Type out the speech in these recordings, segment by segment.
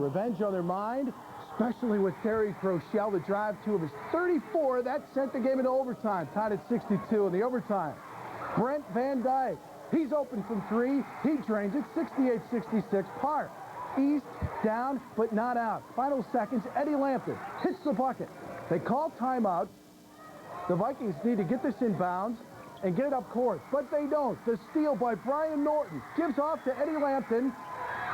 revenge on their mind, especially with Terry Krosschell, the drive 2 of his 34. That sent the game into overtime, tied at 62 in the overtime. Brent Van Dyke, he's open from 3. He drains it, 68-66 Park. East, down, but not out. Final seconds, Eddie Lampton hits the bucket. They call timeout. The Vikings need to get this in bounds and get it up court, but they don't. The steal by Brian Norton gives off to Eddie Lampton,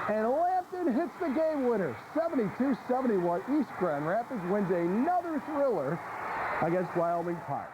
and Lampton hits the game winner. 72-71. East Grand Rapids wins another thriller against Wyoming Park.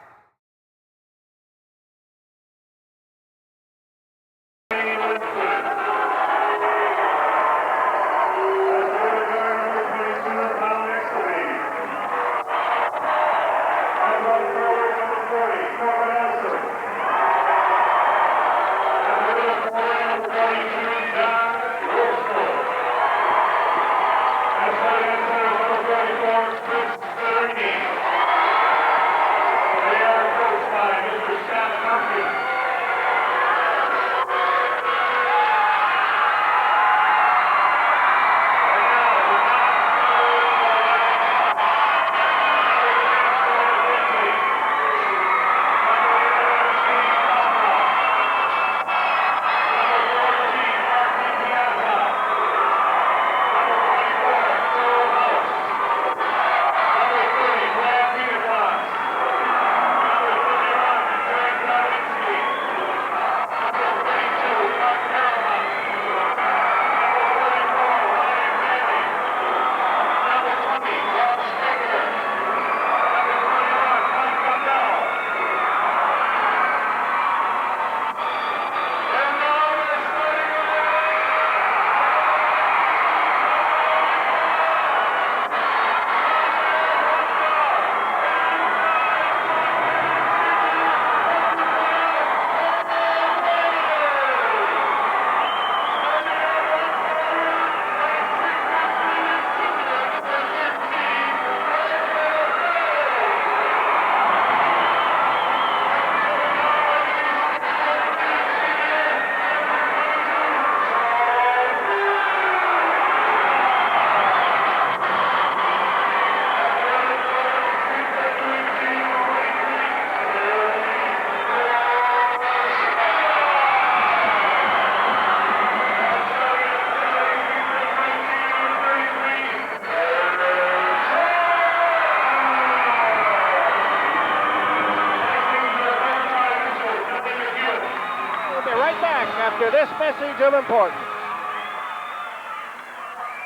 After this message of importance.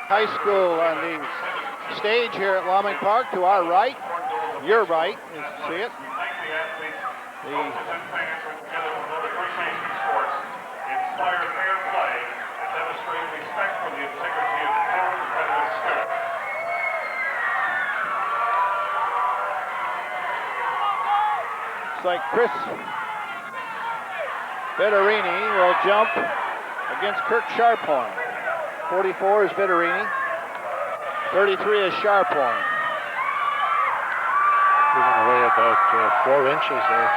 High school on the stage here at Wyoming Park to our right, your right, you see it. The inspire fair play and demonstrate respect for the integrity of the competitive spirit. It's like Chris Vetterini will jump against Kirk Scharphorn. 44 is Vetterini. 33 is Scharphorn. Moving away about 4 inches there.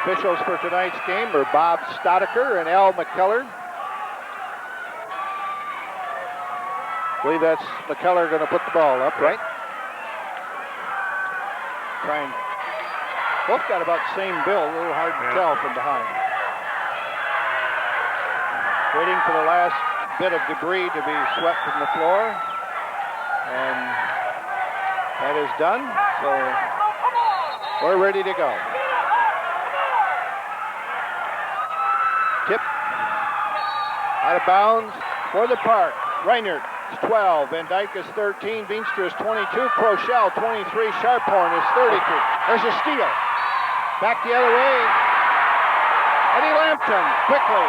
Officials for tonight's game are Bob Stodaker and Al McKellar. I believe that's McKellar going to put the ball up, right? Trying. Both got about the same build, a little hard to tell from behind. Waiting for the last bit of debris to be swept from the floor. And that is done, so we're ready to go. Tip out of bounds for the Park. Reinert is 12, Van Dyke is 13, Veenstra is 22, Krosschell 23, Scharphorn is 32. There's a steal. Back the other way. Eddie Lampton quickly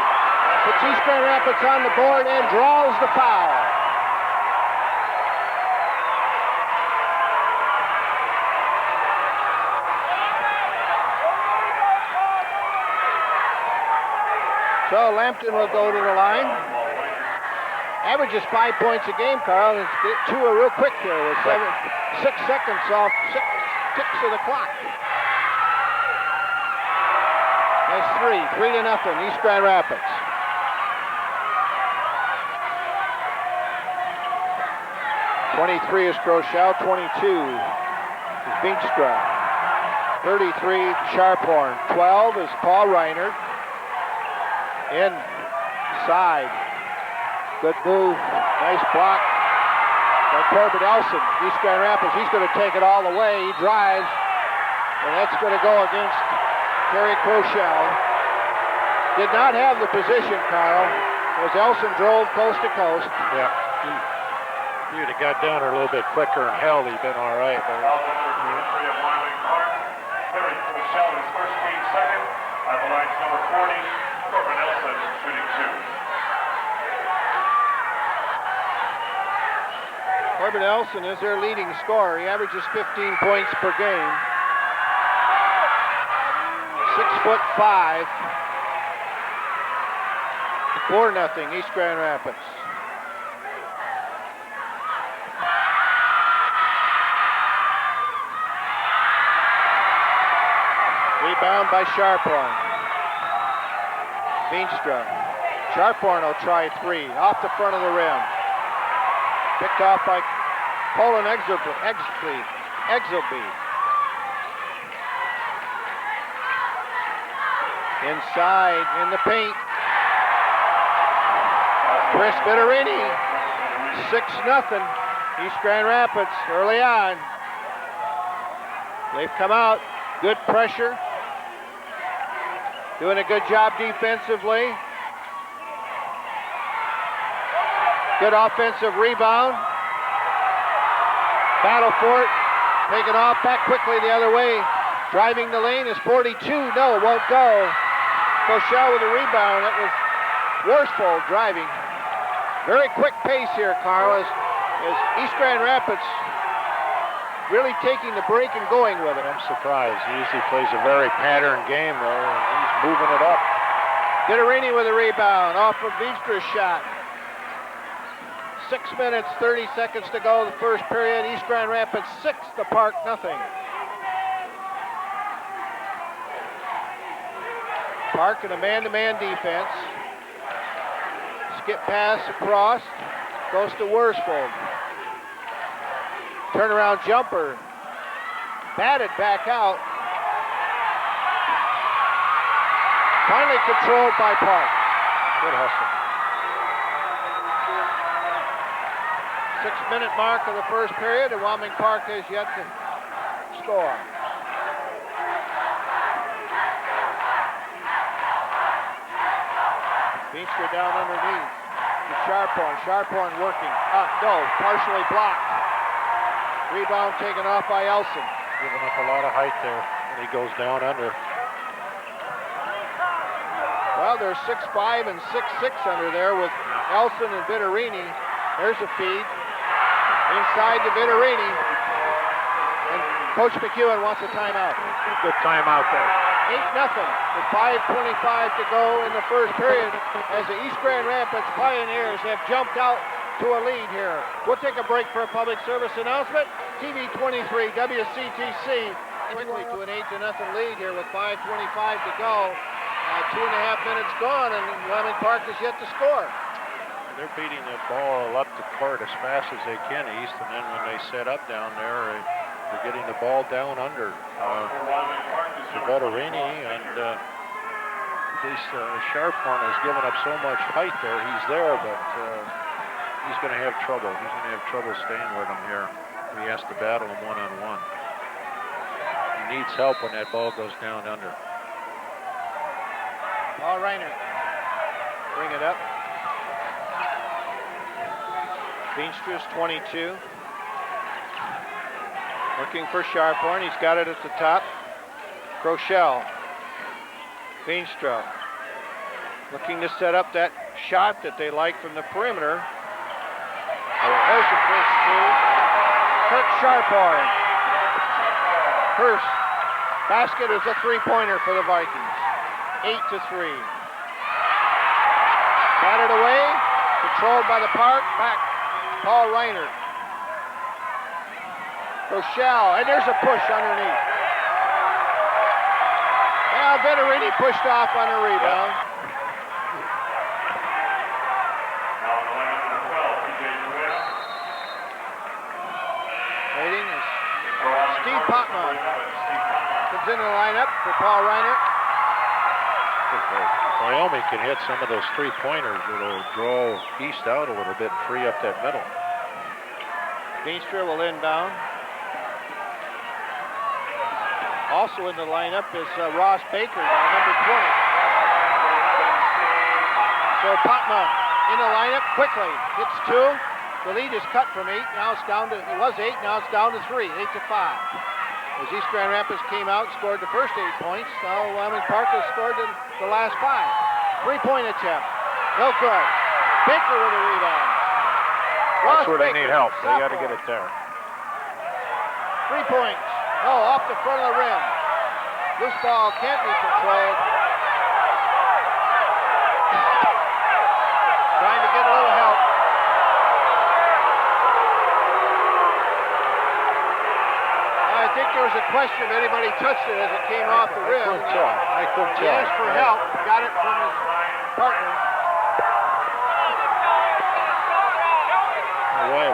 puts East Grand Rapids on the board and draws the foul. So Lampton will go to the line. Averages 5 points a game, Carl. Let's get to it real quick here with 6 seconds off 6 ticks of the clock. That's 3 to nothing, East Grand Rapids. 23 is Krosschell, 22 is Veenstra, 33 Scharphorn, 12 is Paul Reinert. Inside, good move, nice block by Corbin Elson. East Grand Rapids, he's going to take it all the way. He drives, and that's going to go against Terry Krosschell. Did not have the position, Carl, as Elson drove coast to coast. Yeah. If you'd have got down there a little bit quicker and held, he'd been all right. But Entry of Wyoming Park. Terry Krosschell is first team second. At the lines number 40, Corbin Elson shooting 2. Corbin Elson is their leading scorer. He averages 15 points per game. 6'5". 4-0 East Grand Rapids. Rebound by Scharphorn. Veenstra. Scharphorn will try three. Off the front of the rim. Picked off by Poland Exelby. Inside in the paint. Chris Vittorini. 6-0 East Grand Rapids early on. They've come out. Good pressure. Doing a good job defensively. Good offensive rebound. Battle for it. Taken off back quickly the other way. Driving the lane is 42. No, it won't go. Krosschell with a rebound. That was Worsfold driving. Very quick pace here, Carl, as East Grand Rapids really taking the break and going with it. I'm surprised. He usually plays a very patterned game, though, and he's moving it up. Vittorini with a rebound off of Veenstra's shot. 6 minutes, 30 seconds to go the first period. East Grand Rapids 6, the Park nothing. Park in a man-to-man defense. Skip pass across, goes to Worsfold. Turnaround jumper, batted back out. Finally controlled by Park. Good hustle. 6-minute mark of the first period, and Wyoming Park has yet to score. Veenstra down underneath to Scharphorn. Scharphorn working up, no, partially blocked. Rebound taken off by Elson. Giving up a lot of height there when he goes down under. Well, they're 6'5" and 6'6" under there with Elson and Vittorini. There's a feed. Inside to Vittorini. And Coach McEwen wants a timeout. Good timeout there. 8-0 with 5:25 to go in the first period as the East Grand Rapids Pioneers have jumped out to a lead here. We'll take a break for a public service announcement. TV 23 WCTC quickly to an 8-0 lead here with 5:25 to go. 2.5 minutes gone, and Wyoming Park is yet to score. They're beating that ball up the court as fast as they can, East, and then when they set up down there, they're getting the ball down under. Vittorini and this Scharphorn has given up so much height there. He's there, but he's going to have trouble. He's going to have trouble staying with him here. He has to battle him one-on-one. He needs help when that ball goes down under. Paul Reiner, bring it up. Veenstra's 22. Looking for Scharphorn. He's got it at the top. Krosschell. Veenstra. Looking to set up that shot that they like from the perimeter. There's the first two. Kirk Scharphorn. First basket is a three-pointer for the Vikings. 8-3. Batted away. Controlled by the Park. Back. Paul Reiner. Krosschell, and there's a push underneath. Now Vittorini pushed off on a rebound. Now on the line number 12, TJ Lewis. Steve Potman comes into the lineup for Paul Reiner. Wyoming can hit some of those three-pointers. It'll draw east out a little bit and free up that middle. Veenstra will inbound. Also in the lineup is Ross Baker, number 20. So Potman in the lineup quickly. Hits 2. The lead is cut from 8. Now it's down to, it was 8. Now it's down to 3. 8-5. As East Grand Rapids came out and scored the first 8 points, now Wyoming Park has scored the last 5. 3-point attempt. No good. Baker with a rebound. That's where they need help. They got to get it there. 3 points. Oh, off the front of the rim. This ball can't be controlled. Trying to get a little help. I think there was a question if anybody touched it as it came off the rim. I couldn't He tell. asked for help, got it from his partner.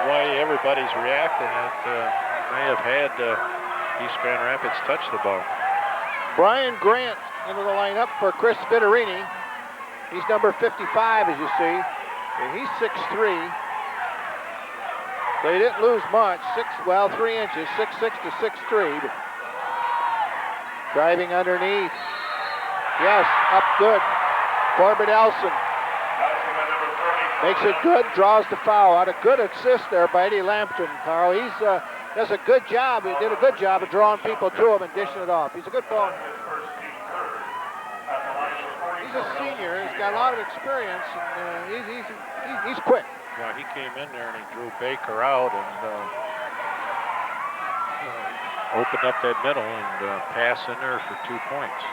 Why everybody's reacting, it may have had East Grand Rapids touch the ball. Brian Grant into the lineup for Chris Vittorini. He's number 55, as you see. And he's 6'3". They didn't lose much. 3 inches, 6'6" to 6'3". But driving underneath. Yes, up good. Corbin Elson makes it good, draws the foul. Out a good assist there by Eddie Lampton, Carl. He's does a good job. He did a good job of drawing people to him and dishing it off. He's a good ball. He's a senior. He's got a lot of experience, and he's quick. Yeah, he came in there and he drew Baker out and opened up that middle and passed in there for 2 points.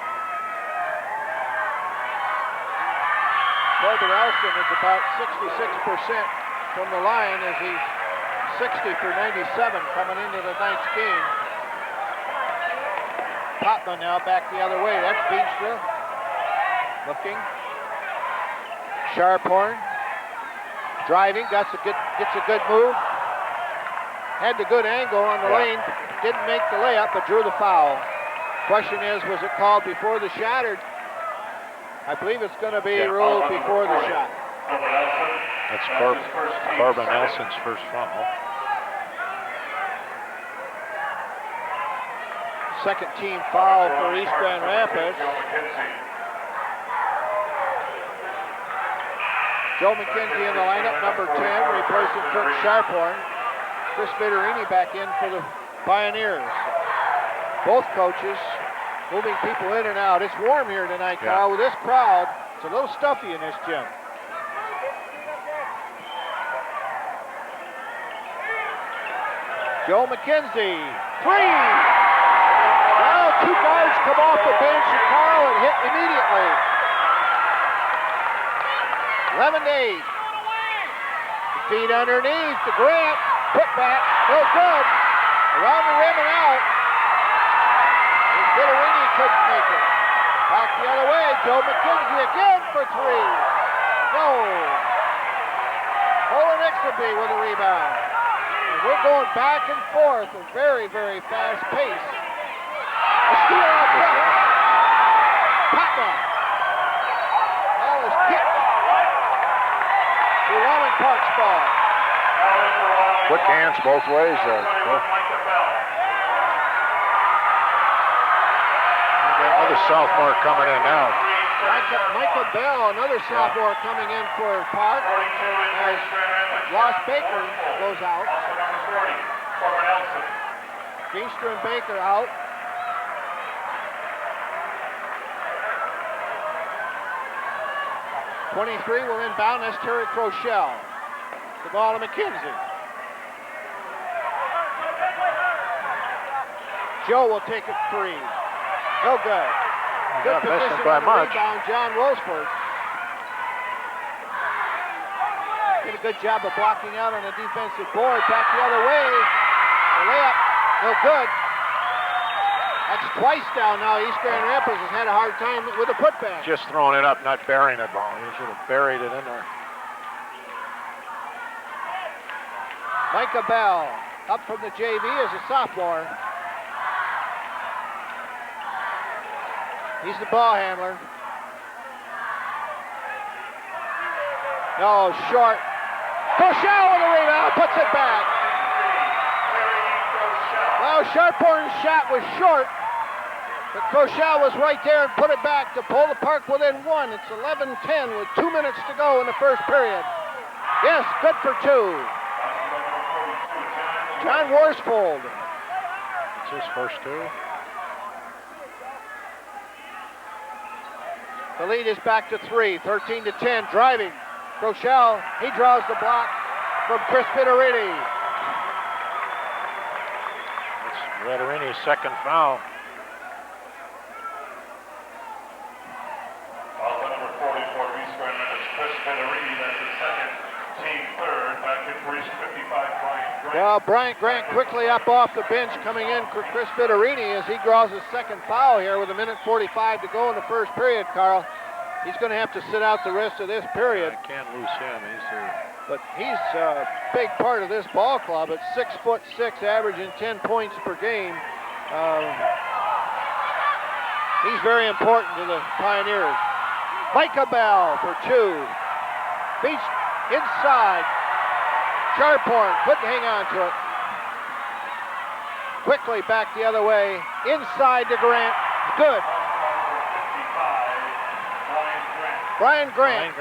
Corbin Elson is about 66% from the line as he's 60 for 97 coming into the night's game. Potman now back the other way. That's Veenstra. Looking. Scharphorn. Driving. Gets a good move. Had the good angle on the lane. Didn't make the layup, but drew the foul. Question is, was it called before the shot, or I believe it's going to be ruled before the shot. That's Corbin Nelson's first foul. Second team foul for East Grand Rapids. Joe McKenzie in the lineup, number 10, replacing Kirk Scharphorn. Chris Vittorini back in for the Pioneers. Both coaches moving people in and out. It's warm here tonight, Carl. With this crowd, it's a little stuffy in this gym. Joe McKenzie, 3! Now 2 guards come off the bench and Carl and hit immediately. 11-8. Feet underneath to Grant. Put back, no good. Around the rim and out. Vittorini couldn't make it. Back the other way, Joe McKenzie again for 3. No. Colin Ixaby with a rebound. And we're going back and forth at very, very fast pace. A steal out front. Potman. Ball is kicked. The Wyoming Park's ball. Quick hands both ways. Another sophomore coming in now. Michael Bell, another sophomore coming in for Park. As Ross Baker goes out. Veenstra and Baker out. .23 will inbound. That's Terry Krosschell. The ball to McKenzie. Joe will take it 3. No good. Good position by on the much. rebound, John Wolfsburg. Did a good job of blocking out on the defensive board. Back the other way. The layup, no good. That's twice down now. East Grand Rapids has had a hard time with a putback. Just throwing it up, not burying it. He should have buried it in there. Micah Bell, up from the JV as a sophomore. He's the ball handler. No, short. Krosschell with the rebound, puts it back. Well, Scharphorn's shot was short, but Krosschell was right there and put it back to pull the Park within one. It's 11-10 with 2 minutes to go in the first period. Yes, good for two. John Worsfold. It's his first two. The lead is back to 3, 13-10, driving. Krosschell, he draws the block from Chris Pitarini. It's Pitarini, second foul. Foul number 44, East Grand Rapids, Chris Pitarini. That's his second, team third. Back in for East 55, Brian Grant. Well, Bryant Grant quickly up off the bench, coming in for Chris Pitarini as he draws his second foul here with 1:45 to go in the first period, Carl. He's going to have to sit out the rest of this period. I can't lose him. But he's a big part of this ball club at 6'6", averaging 10 points per game. He's very important to the Pioneers. Micah Bell for two. Beach inside. Scharphorn couldn't hang on to it. Quickly back the other way. Inside to Grant. Good. Brian Grant.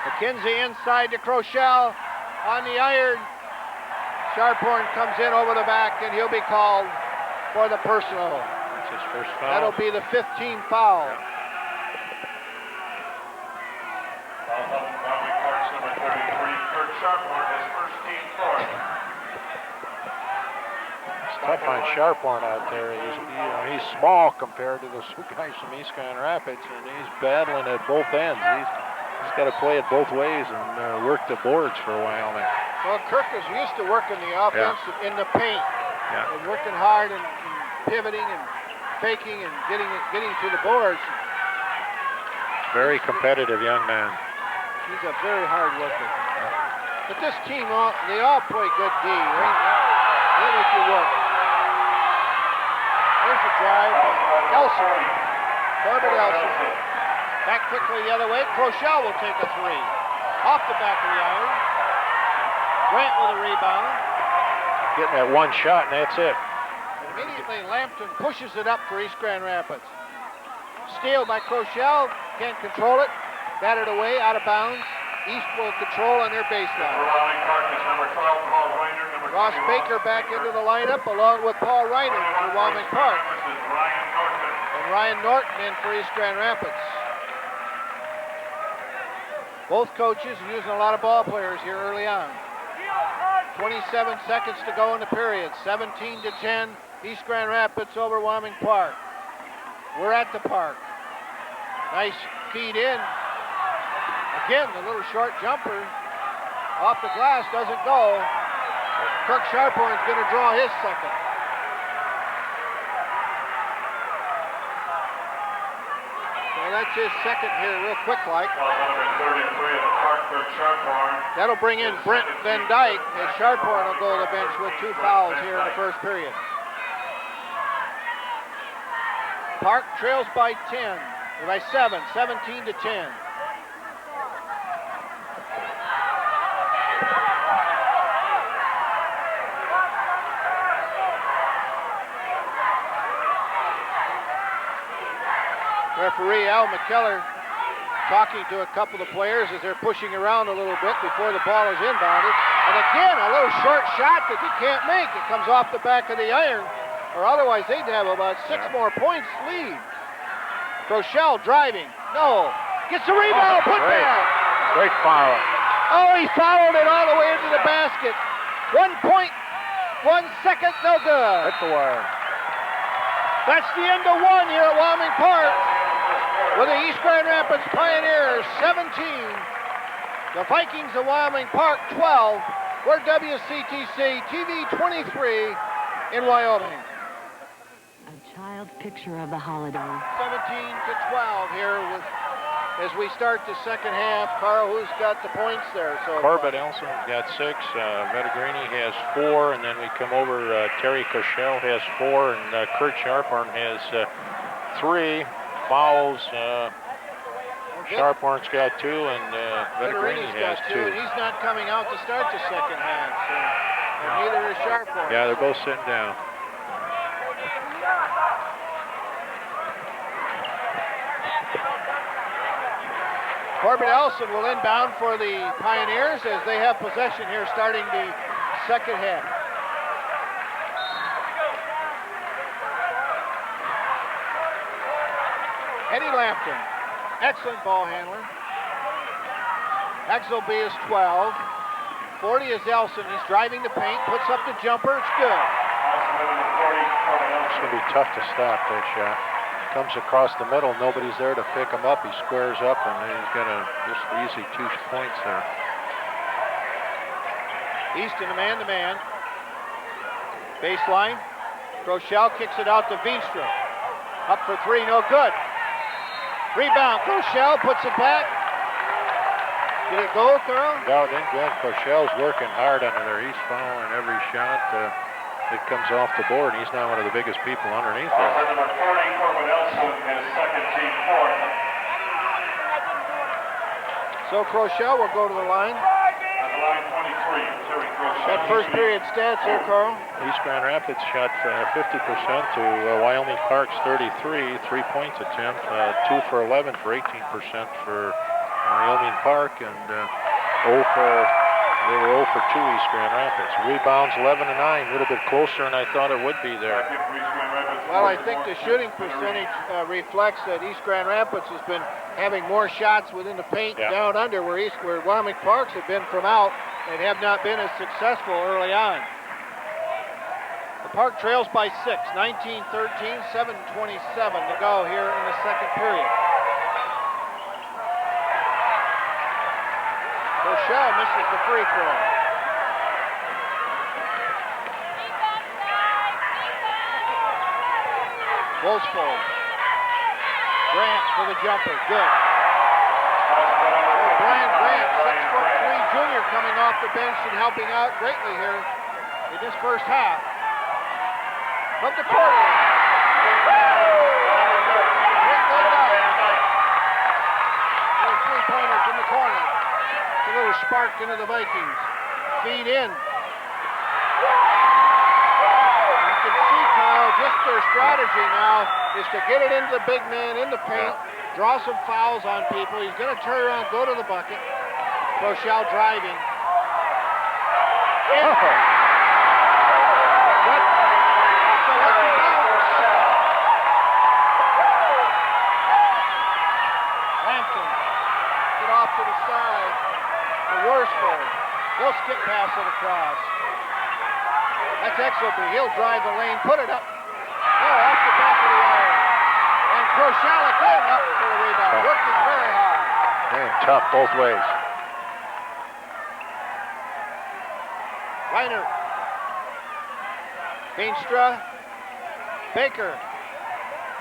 McKenzie inside to Krosschell on the iron. Scharphorn comes in over the back, and he'll be called for the personal. That's his first foul. That'll be the 15th foul. Yeah. Foul on Wyoming Park's number 33, Kirk Scharphorn, his first team fourth. It's tough on Scharphorn out there. He's small compared to the guys from East Grand Rapids, and he's battling at both ends. He's got to play it both ways and work the boards for Wyoming. Well, Kirk is used to working the offense in the paint, and working hard and pivoting and faking and getting to the boards. Very competitive young man. He's a very hard worker. But this team, they all play good D. They make you work. There's the drive. Elson. Corbett Elson. Back quickly the other way. Krosschell will take a three. Off the back of the iron. Grant with a rebound. Getting that one shot, and that's it. Immediately, Lampton pushes it up for East Grand Rapids. Steal by Krosschell. Can't control it. Batted away, out of bounds. East will control on their baseline. Wyoming Park is number 12, Paul Reiner. Number Ross 21, Baker back into the lineup along with Paul Reiner for Wyoming Park. This is Ryan Norton. And Ryan Norton in for East Grand Rapids. Both coaches using a lot of ball players here early on. 27 seconds to go in the period. 17-10, East Grand Rapids over Wyoming Park. We're at the park. Nice feed in. Again, the little short jumper off the glass doesn't go. Kirk Scharphorn's going to draw his second. So that's his second here, real quick like. Foul number 33 of the Park, Kirk Scharphorn. That'll bring in Brent Van Dyke as Scharphorn will go to the bench with 2 fouls here in the first period. Park trails by 10, or by 7, 17-10. Referee Al McKellar talking to a couple of players as they're pushing around a little bit before the ball is inbounded. And again, a little short shot that they can't make. It comes off the back of the iron, or otherwise they'd have about 6 more points lead. Krosschell driving. No. Gets the rebound. Put back. Great foul. Oh, he fouled it all the way into the basket. 1 point, 1 second, no good. Hit the wire. That's the end of one here at Wyoming Park. With the East Grand Rapids Pioneers 17, the Vikings of Wyoming Park 12. We're WCTC TV 23 in Wyoming. A child's picture of the holidays. 17-12 here with as we start the second half. Carl, who's got the points there? So Corbett Elson's got 6, Vettigrini has 4, and then we come over, Terry Krosschell has 4, and Kirk Scharphorn has 3 fouls. Scharphorn's got 2, and Vettigrini has 2. And he's not coming out to start the second half, so, and neither is Scharphorn. Yeah, they're both sitting down. Corbett Elson will inbound for the Pioneers as they have possession here starting the second half. Eddie Lampton, excellent ball handler. Axelby is 12. 40 is Elson. He's driving the paint, puts up the jumper. It's good. It's going to be tough to stop that shot. Comes across the middle, nobody's there to pick him up. He squares up, and he's got a just easy 2 points there. Easton, a man-to-man. Baseline. Krosschell kicks it out to Veenstra. Up for 3, no good. Rebound, Krosschell puts it back. Did it go, Carl? No, it didn't go. Krosschell's working hard under there. He's following every shot. It comes off the board. He's now one of the biggest people underneath there. Number 40, Corbett Elson, his second team fourth. So Krosschell will go to the line. At the line 23, Terry Krosschell. That first period stats here, Carl. East Grand Rapids shot 50% to Wyoming Park's 33, 3-point attempt, 2 for 11 for 18% for Wyoming Park, and they were 0 for 2 East Grand Rapids. Rebounds 11-9, a little bit closer than I thought it would be there. Well, I think the shooting percentage reflects that East Grand Rapids has been having more shots within the paint down under, where Wyoming Parks have been from out and have not been as successful early on. The Park trails by 6, 19-13, 7:27 to go here in the second period. Krosschell misses the free throw. Wolfsfold. Grant for the jumper. Good. Brian Grant, 6'3" junior, coming off the bench and helping out greatly here in this first half. From the corner. Little three-pointer from the corner. A little spark into the Vikings. Feed in. You can see, Kyle, just their strategy now is to get it into the big man in the paint, draw some fouls on people. He's going to turn around, go to the bucket. Krosschell driving. Lampton, get off to the side. The Worsfold. He'll skip pass it across. That's Exelby. He'll drive the lane, put it up. Oh, off the back of the iron. And Krosschell again up for the rebound. Working very hard. Man, tough both ways. Reiner. Veenstra. Baker.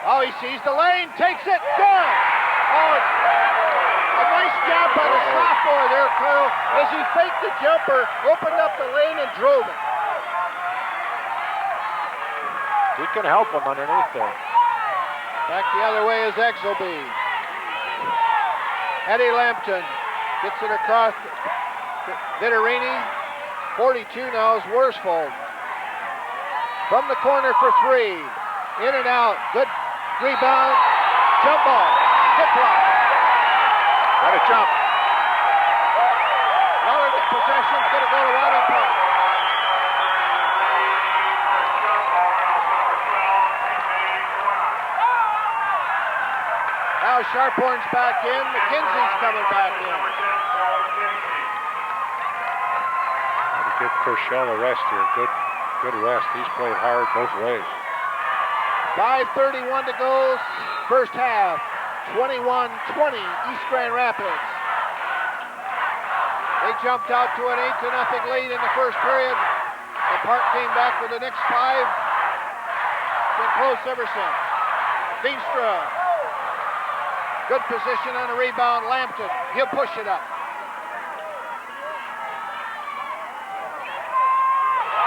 Oh, he sees the lane, takes it, good! Oh, a nice job by the sophomore there, Carl, as he faked the jumper, opened up the lane and drove it. He can help him underneath there. Back the other way is Exelby. Eddie Lampton gets it across. Vittorini, 42 now is Worsfold. From the corner for 3. In and out. Good rebound. Jump ball. Hit block. Got a jump. Lower the possession. Going to go to Wyoming Park. Now Scharphorn's back in. McKenzie's coming back in. To give Krosschell a rest here. Good rest. He's played hard both ways. 5:31 to go. First half. 21-20 East Grand Rapids. They jumped out to an 8-0 lead in the first period. The Park came back for the next 5. Been close ever since. Veenstra. Good position on the rebound, Lampton. He'll push it up.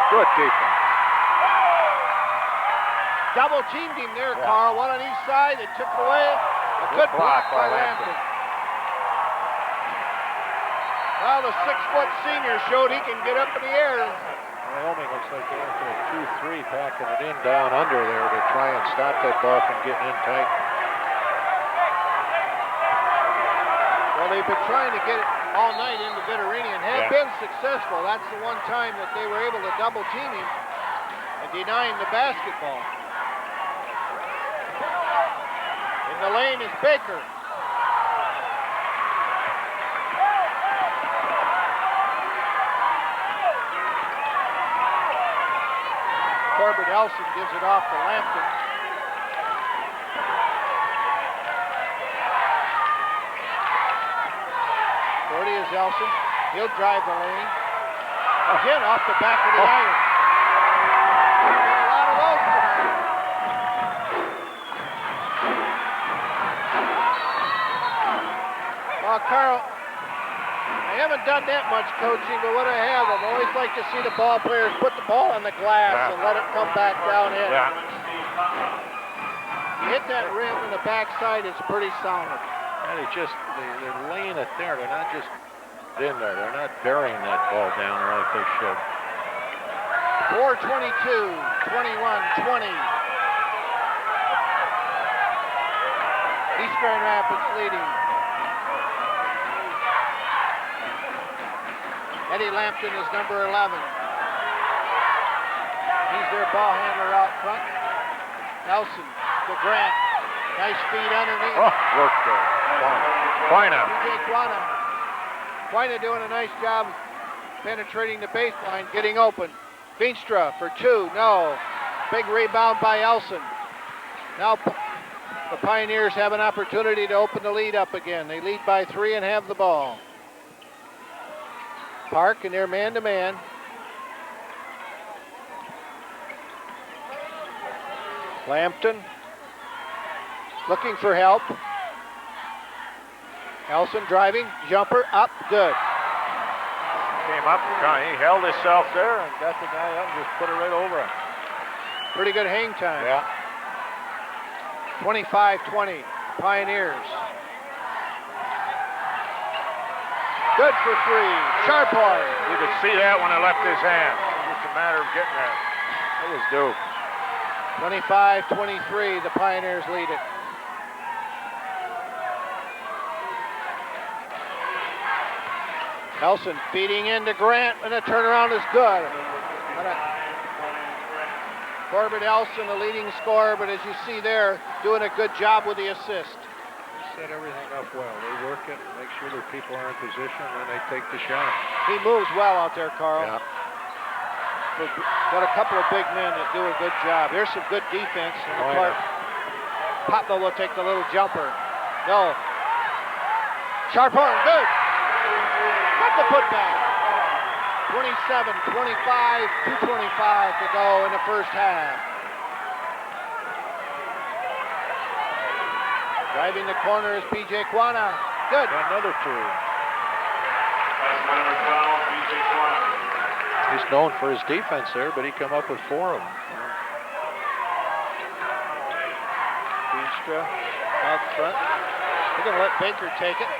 Good defense. Double teamed him there, Carl. One on each side. They took it away. A good block by Lampton. Well, the 6-foot senior showed he can get up in the air. Wyoming looks like they're into a 2-3, packing it in down under there to try and stop that ball from getting in tight. Well, they've been trying to get it all night into Vittorini and have been successful. That's the one time that they were able to double team him and deny him the basketball. In the lane is Baker. Corbett Elson gives it off to Lampton. Forty is Elson. He'll drive the lane. Again off the back of the iron. A lot of those tonight. Well, Carl, I haven't done that much coaching, but what I have, I've always liked to see the ball players put the ball on the glass and let it come back down in. You hit that rim in the backside, it's pretty solid. And they're laying it there. They're not just in there. They're not burying that ball down like they should. 4:22, 21-20. East Grand Rapids leading. Eddie Lampton is number 11. He's their ball handler out front. Nelson to Grant. Nice feed underneath. Oh, work there. Quina. Quina doing a nice job penetrating the baseline, getting open. Veenstra for 2, no. Big rebound by Elson. Now the Pioneers have an opportunity to open the lead up again. They lead by 3 and have the ball. Park and they're man-to-man. Lampton looking for help. Elson driving, jumper up, good. Came up, he held himself there and got the guy up and just put it right over him. Pretty good hang time. Yeah. 25-20, Pioneers. Good for 3, Scharphorn. You could see that when it left his hand. It was just a matter of getting there. It was due. 25-23, the Pioneers lead it. Elson feeding into Grant, and the turnaround is good. Corbett Elson, the leading scorer, but as you see there, doing a good job with the assist. They set everything up well. They work it, make sure their people are in position, and then they take the shot. He moves well out there, Carl. Yeah. Got a couple of big men that do a good job. There's some good defense on the part. Papa will take the little jumper. No. Scharphorn, good. Got the putback. 27-25, 2:25 to go in the first half. Driving the corner is P.J. Quina. Good. Another 2. That's number 12, B.J. Quina. He's known for his defense there, but he come up with 4 of them. Veenstra out front. They're going to let Baker take it.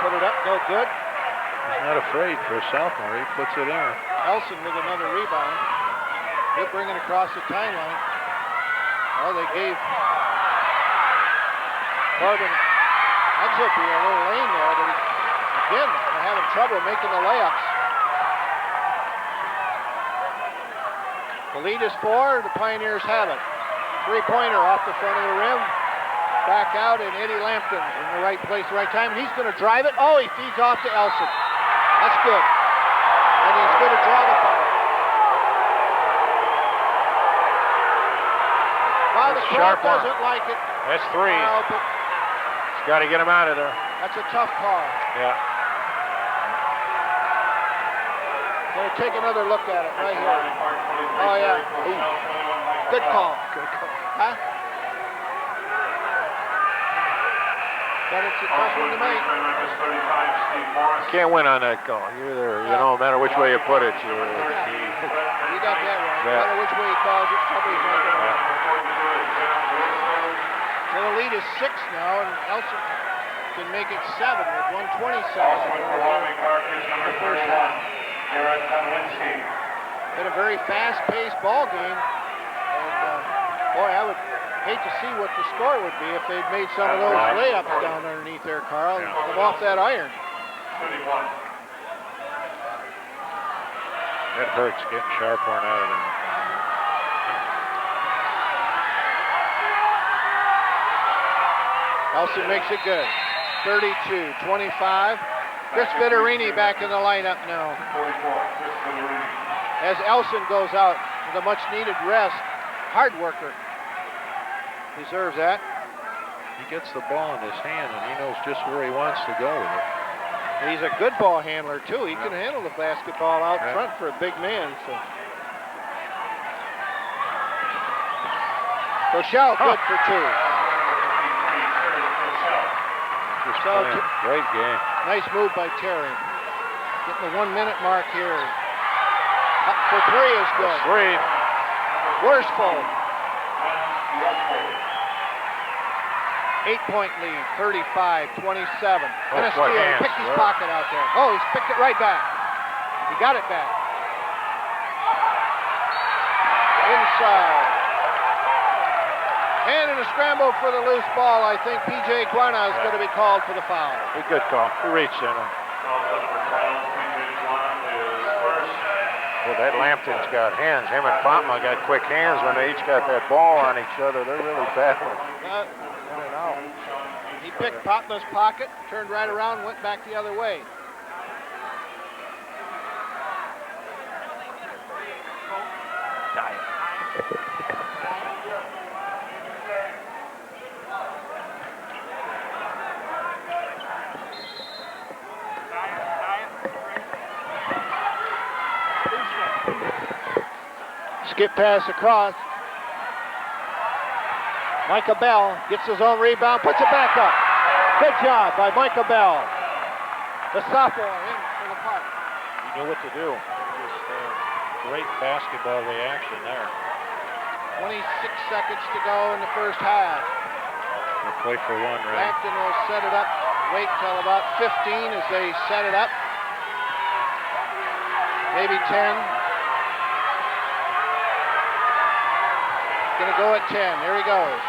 Put it up, no good. He's not afraid for a sophomore. He puts it in. Elson with another rebound. He'll bring it across the timeline. Oh, they gave Corbin exit be a little lane there, but again, they're having trouble making the layups. The lead is 4, the Pioneers have it. 3-pointer off the front of the rim. Back out, and Eddie Lampton in the right place, the right time. He's going to drive it. Oh, he feeds off to Elson. That's good. And he's going to draw the foul. Well, the crowd doesn't like it. That's 3. He's got to get him out of there. That's a tough call. Yeah. Going to take another look at it right here. Oh, yeah. Ooh. Good call. Good call. Huh? But it's a tough one to make. Can't win on that call. You're there. You know, no matter which way you put it, You got that right. No matter which way he calls it, somebody's not going to win. So the lead is 6 now, and Elson can make it 7 with 1:27. Wyoming Park is number 31, Garrett Konwinski. Been a very fast-paced ball game, and boy, I would hate to see what the score would be if they'd made some of those layups down underneath there, Carl, and come off that iron. 31. That hurts getting Scharphorn out of there. Elson makes it good. 32-25. Chris Vittorini back in the lineup now. 44, Chris Vittorini. As Elson goes out with a much-needed rest. Hard worker. Deserves that. He gets the ball in his hand, and he knows just where he wants to go with it. He's a good ball handler, too. He can handle the basketball out front for a big man. So. Krosschell, good for 2. Great game. Nice move by Terry. Getting the 1-minute mark here. Up for 3 is good. 3. Worsfold. 8-point lead, 35-27. And a steal. He picked his pocket out there. Oh, he's picked it right back. He got it back. Inside. And in a scramble for the loose ball, I think P.J. Guana is going to be called for the foul. A good call. He reached in him. Well, that Lampton's got hands. Him and Fatma got quick hands when they each got that ball on each other. They're really battling. I don't know. He picked Fatma's pocket, turned right around, went back the other way. Skip pass across. Micah Bell gets his own rebound, puts it back up. Good job by Micah Bell. The sophomore in for the Park. He knew what to do. Just great basketball reaction there. 26 seconds to go in the first half. We'll play for 1, right? Lampton will set it up. Wait till about 15 as they set it up. Maybe 10. Gonna go at 10. Here he goes.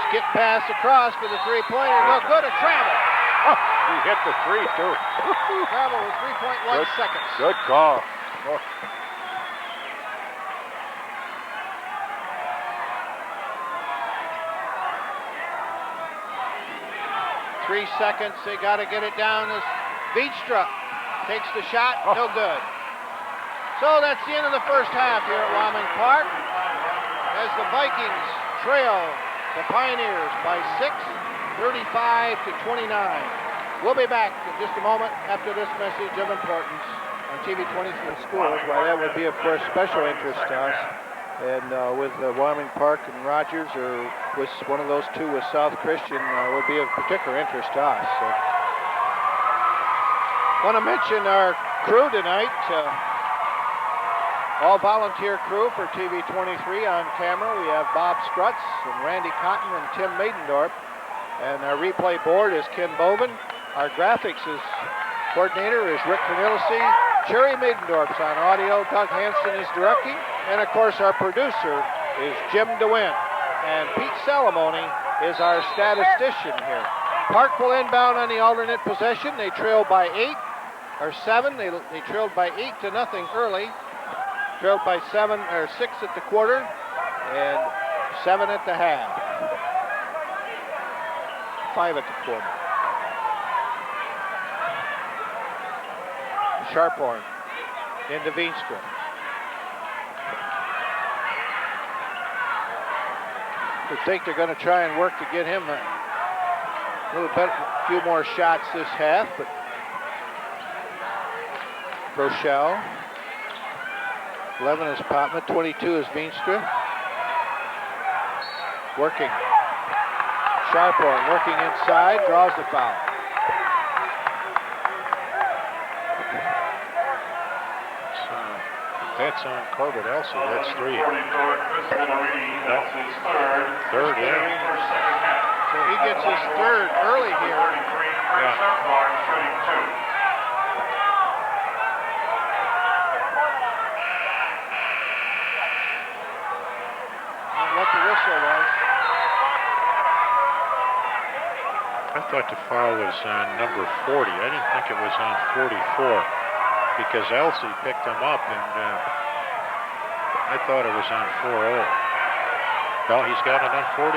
Skip pass across for the three-pointer. No good. A travel. Oh, he hit the 3 too. Travel with 3.1 seconds. Good call. Oh. 3 seconds. They got to get it down as Veenstra takes the shot. No good. So that's the end of the first half here at Wyoming Park as the Vikings trail the Pioneers by 6, 35-29. We'll be back in just a moment after this message of importance on TV 23 Schools. Well, that would be, of course, special interest to us. And with Wyoming Park and Rogers, or with one of those two with South Christian, would be of particular interest to us. So. Want to mention our crew tonight. All volunteer crew for TV 23 on camera. We have Bob Strutz and Randy Cotton and Tim Maidendorp. And our replay board is Ken Bovin. Our graphics coordinator is Rick Cornelisi. Cherry Maidendorp's on audio. Doug Hansen is directing. And of course our producer is Jim DeWin. And Pete Salamone is our statistician here. Park will inbound on the alternate possession. They trail by 7. They trailed by 8-0 early. Trailed by 6 at the quarter and 7 at the half. 5 at the quarter. Scharphorn into Veenstra. I think they're going to try and work to get him a little bit, a few more shots this half, but Krosschell. 11 is Potman, 22 is Veenstra. Working. Scharphorn working inside, draws the foul. That's on Corbett Elsie. That's 3. That's his third. Yeah. So he gets his third early here. 33, Kirk Scharphorn shooting 2. What the whistle was. I thought the foul was on number 40. I didn't think it was on 44 because Elsie picked him up, and I thought it was on 4-0. No, he's got it on 44.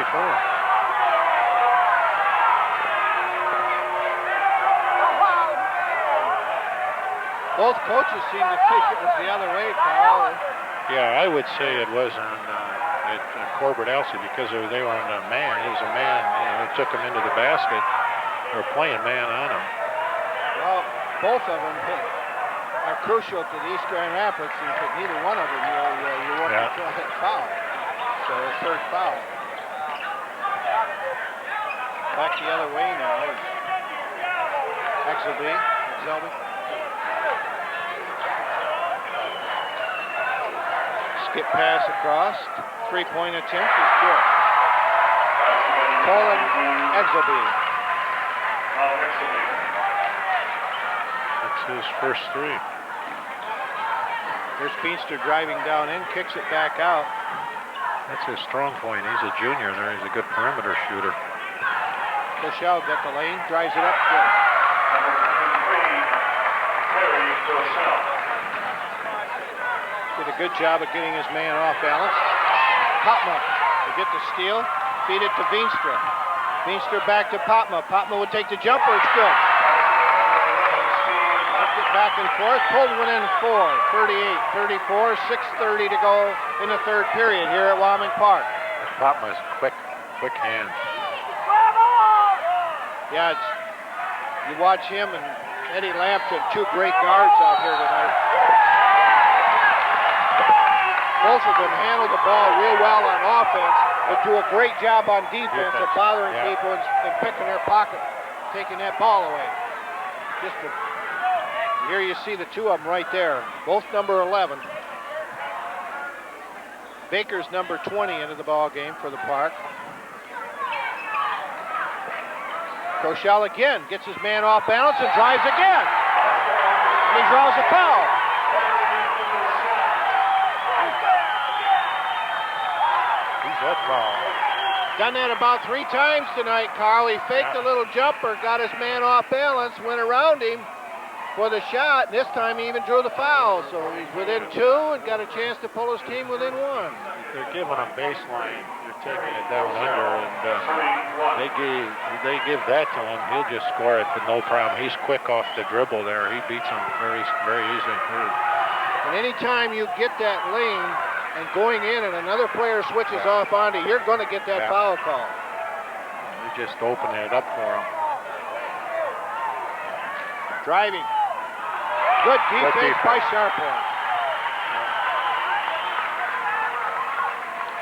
Both coaches seem to think it was the other way, Carl. Yeah, I would say it was on Corbett Elsie because they were on a man. He was a man, it took him into the basket. They were playing man on him. Well, both of them are crucial to the East Grand Rapids, and if neither one of them, you won't control that foul. So the third foul. Back the other way now is Exelby. Skip pass across. Three-point attempt is good. Colin Exelby. That's his first 3. Here's Feenstra driving down in, kicks it back out. That's his strong point. He's a junior there. He's a good perimeter shooter. Krosschell got the lane, drives it up good. Number 23, Krosschell. Did a good job of getting his man off balance. Potma to get the steal, feed it to Veenstra. Veenstra back to Potma. Potma would take the jumper, it's good. Left it back and forth, pulled one in 4, 38, 34, 6:30 to go in the third period here at Wyoming Park. Potma's quick hands. Yeah, you watch him and Eddie Lampton, 2 great guards out here tonight. Both of them handle the ball real well on offense, but do a great job on defense of bothering people and picking their pocket, taking that ball away. Here you see the 2 of them right there, both number 11. Baker's number 20 into the ball game for the Park. Krosschell again gets his man off balance and drives again. And he draws a foul. That ball. Done that about 3 times tonight, Carl. He faked a little jumper, got his man off balance, went around him for the shot, and this time he even drew the foul. So he's within 2 and got a chance to pull his team within 1. They're giving him baseline. They're taking it down under, and they give that to him. He'll just score it with no problem. He's quick off the dribble there. He beats him very, very easily. And anytime you get that lane, and going in and another player switches off onto, you're going to get that foul call. They're just opening it up for him. Driving. Good defense by Scharphorn.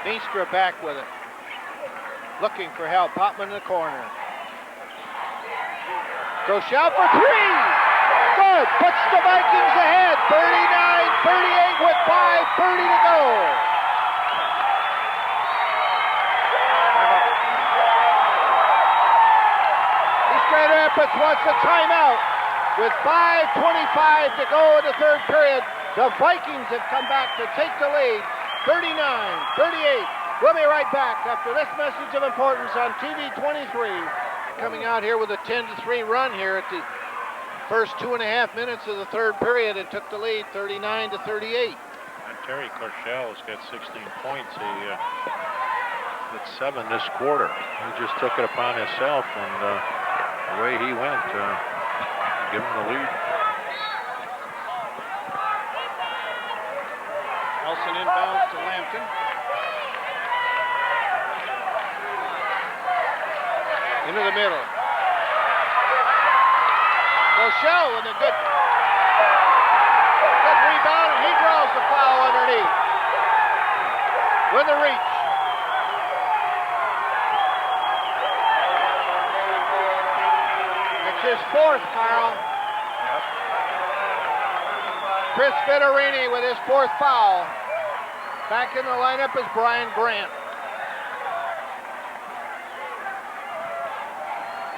Veenstra back with it. Looking for help. Potman in the corner. Krosschell for 3. Good. Puts the Vikings ahead. 39-38 with 5:30 to go. East Grand Rapids wants a timeout with 5:25 to go in the third period. The Vikings have come back to take the lead. 39-38. We'll be right back after this message of importance on TV 23. Coming out here with a 10-3 run here at the first 2.5 minutes of the third period and took the lead 39-38. And Terry Krosschell has got 16 points. He hit 7 this quarter. He just took it upon himself, and the way he went, give him the lead. Nelson inbounds to Lampton. Into the middle. Krosschell with a good rebound, and he draws the foul underneath. With the reach. his fourth, Carl. Chris Vittorini with his fourth foul. Back in the lineup is Brian Grant.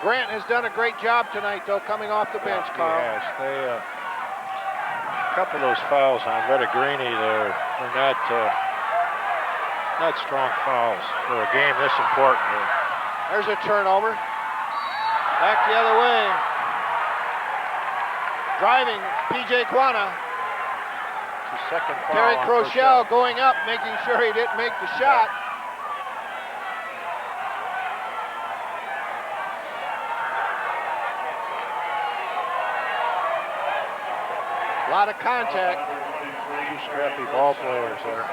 Grant has done a great job tonight, though, coming off the bench, Carl. Yes, a couple of those fouls on Vittorini there are not strong fouls for a game this important here. There's a turnover. Back the other way. Driving, P.J. Quana. It's the second foul. Terry on Krosschell going up, making sure he didn't make the shot. A lot of contact. Two scrappy ball players there.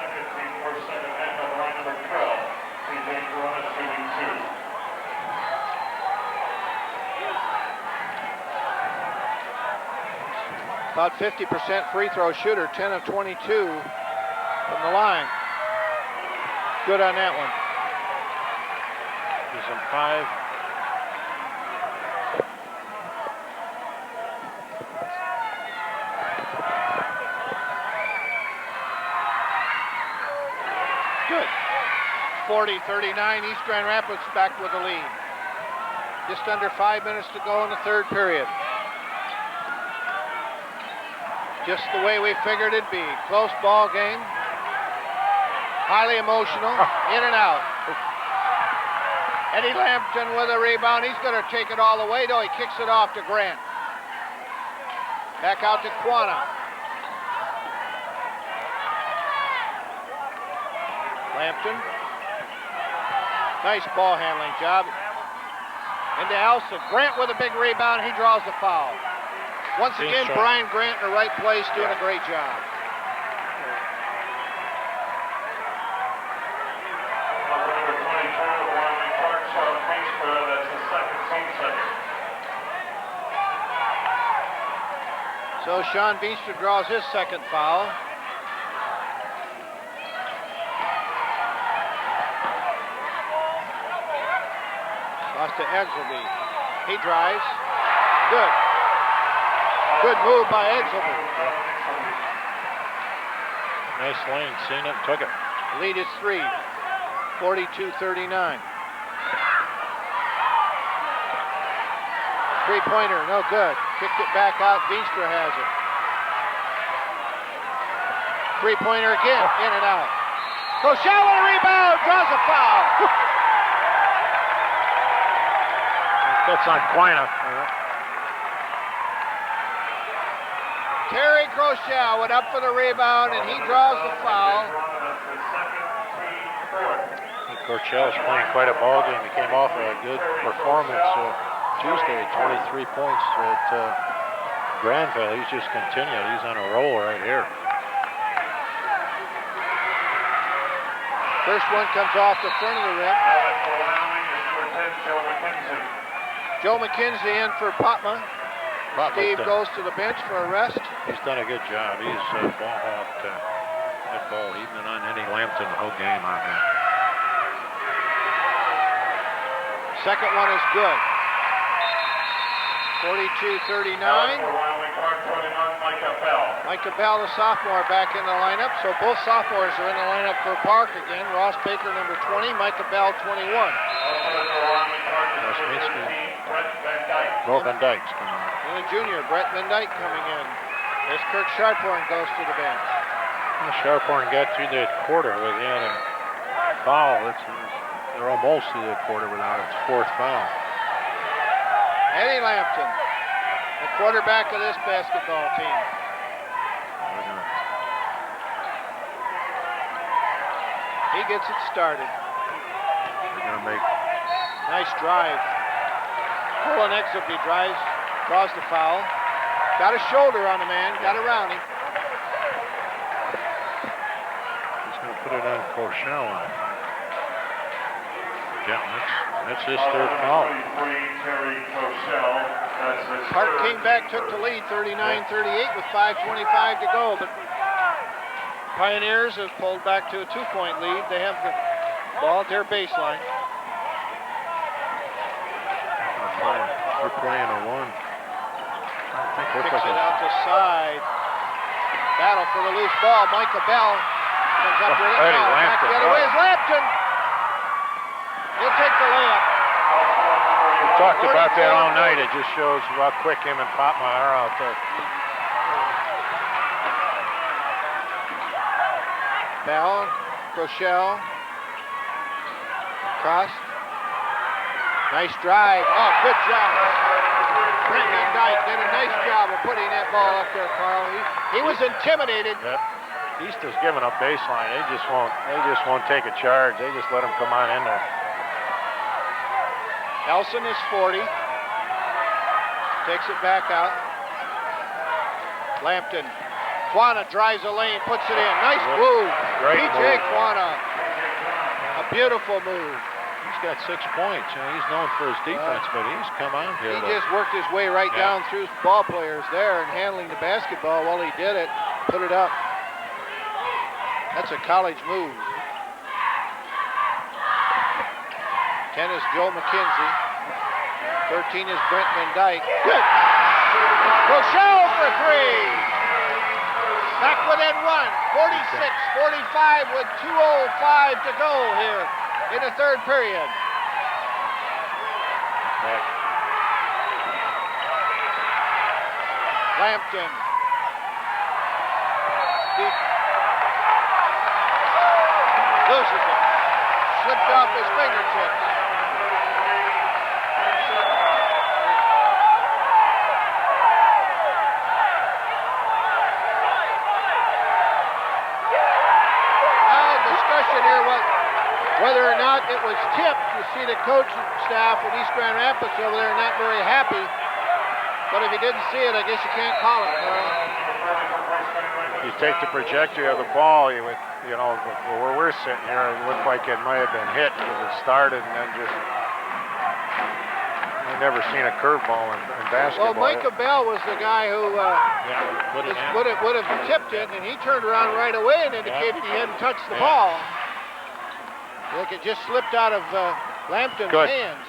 About 50% free throw shooter, 10 of 22 from the line. Good on that one. He's in 5. Good. 40-39, East Grand Rapids back with the lead. Just under 5 minutes to go in the third period. Just the way we figured it'd be. Close ball game. Highly emotional. In and out. Eddie Lampton with a rebound. He's going to take it all the way, though. He kicks it off to Grant. Back out to Quana. Lampton. Nice ball handling job. Into Elsa. Grant with a big rebound. He draws the foul. Once again, Brian Grant in the right place, doing a great job. Number 22, Wyoming Park, Sean Kingston, that's the second team second. So Sean Beester draws his second foul. Lost to Eggleby. He drives. Good. Good move by Eggleby. Nice lane, seen it, took it. Lead is 3, 42-39. Three-pointer, no good. Kicked it back out, Veenstra has it. Three-pointer again, in and out. Krosschell with a rebound, draws a foul. That's on Quina. Terry Krosschell went up for the rebound, and he draws the foul. Krosschell's playing quite a ball game. He came off a good performance Tuesday, 23 points at Granville. He's just continued. He's on a roll right here. First one comes off the front of the rim. Joe McKenzie in for Potma. Steve goes to the bench for a rest. He's done a good job. He's ball hawked that ball. He's been on Eddie Lampton the whole game on him. Second one is good. 42-39. Micah Bell, the sophomore, back in the lineup. So both sophomores are in the lineup for Park again. Ross Baker, number 20. Micah Bell, 21. Bo Van Dyke's coming in. And a junior, Brett Van Dyke, coming in. As Kirk Scharphorn goes to the bench. Well, Scharphorn got through that quarter with a foul. They're almost through the quarter without its fourth foul. Eddie Lampton, the quarterback of this basketball team. He gets it started. They're going to make... Nice drive. Colin Exelby drives, draws the foul. Got a shoulder on the man, got around him. He's going to put it on Krosschell. Yeah, that's his third foul. Park came back, took the lead 39-38 with 5:25 to go, but Pioneers have pulled back to a 2-point lead. They have the ball at their baseline. They're playing a 1. Kicks it out to side. Battle for the loose ball. Micah Bell comes up with it. Eddie Now, back Lampton. the other way is Lampton. He'll take the layup. We talked about that all night. It just shows how quick him and Popmeyer are out there. Bell, Krosschell, cross. Nice drive. Oh, good job. Brent Van Dyke did a nice job of putting that ball up there, Carl. He was intimidated. Yep. East is giving up baseline. They just won't take a charge. They just let him come on in there. Elson is 40. Takes it back out. Lampton. Quanah drives the lane, puts it in. Nice move. Great PJ move. Quanah. A beautiful move. He's got 6 points. You know, he's known for his defense, but he's come on here. He just worked his way right down through ball players there and handling the basketball while he did it. Put it up. That's a college move. 10 is Joe McKenzie. 13 is Brent Van Dyke. Good. Krosschell for three. Back within one. 46-45 with 2:05 to go here in the third period. Lampton. Loses it. Slipped off his fingertips. Discussion here whether or not it was tipped. You see the coaching staff with East Grand Rapids over there not very happy. But if you didn't see it, I guess you can't call it, Carl. You take the trajectory of the ball, you know, where we're sitting here, it looked like it might have been hit because it started and then just. I've never seen a curveball in basketball. Well, Micah Bell was the guy who would have tipped it, and he turned around right away and indicated he hadn't touched the ball. Like it just slipped out of Lampton's hands.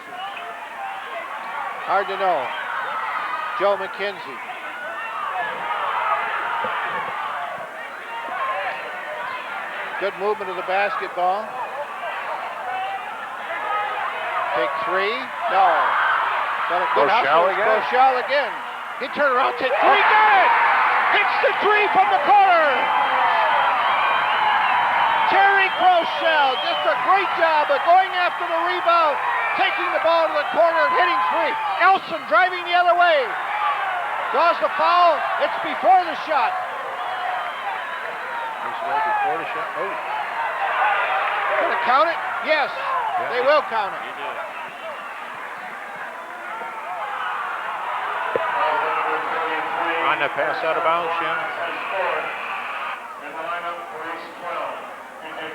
Hard to know. Joe McKenzie. Good movement of the basketball. Take three. No. Got a good Krosschell again. He turned around, take three. Good! Hits the three from the corner. Terry Krosschell, just a great job of going after the rebound, taking the ball to the corner and hitting three. Elson driving the other way. Draws the foul. It's before the shot. He's right before the shot. Oh. Gonna count it? Yes. They will count it. He did. On the pass out of bounds, Jim.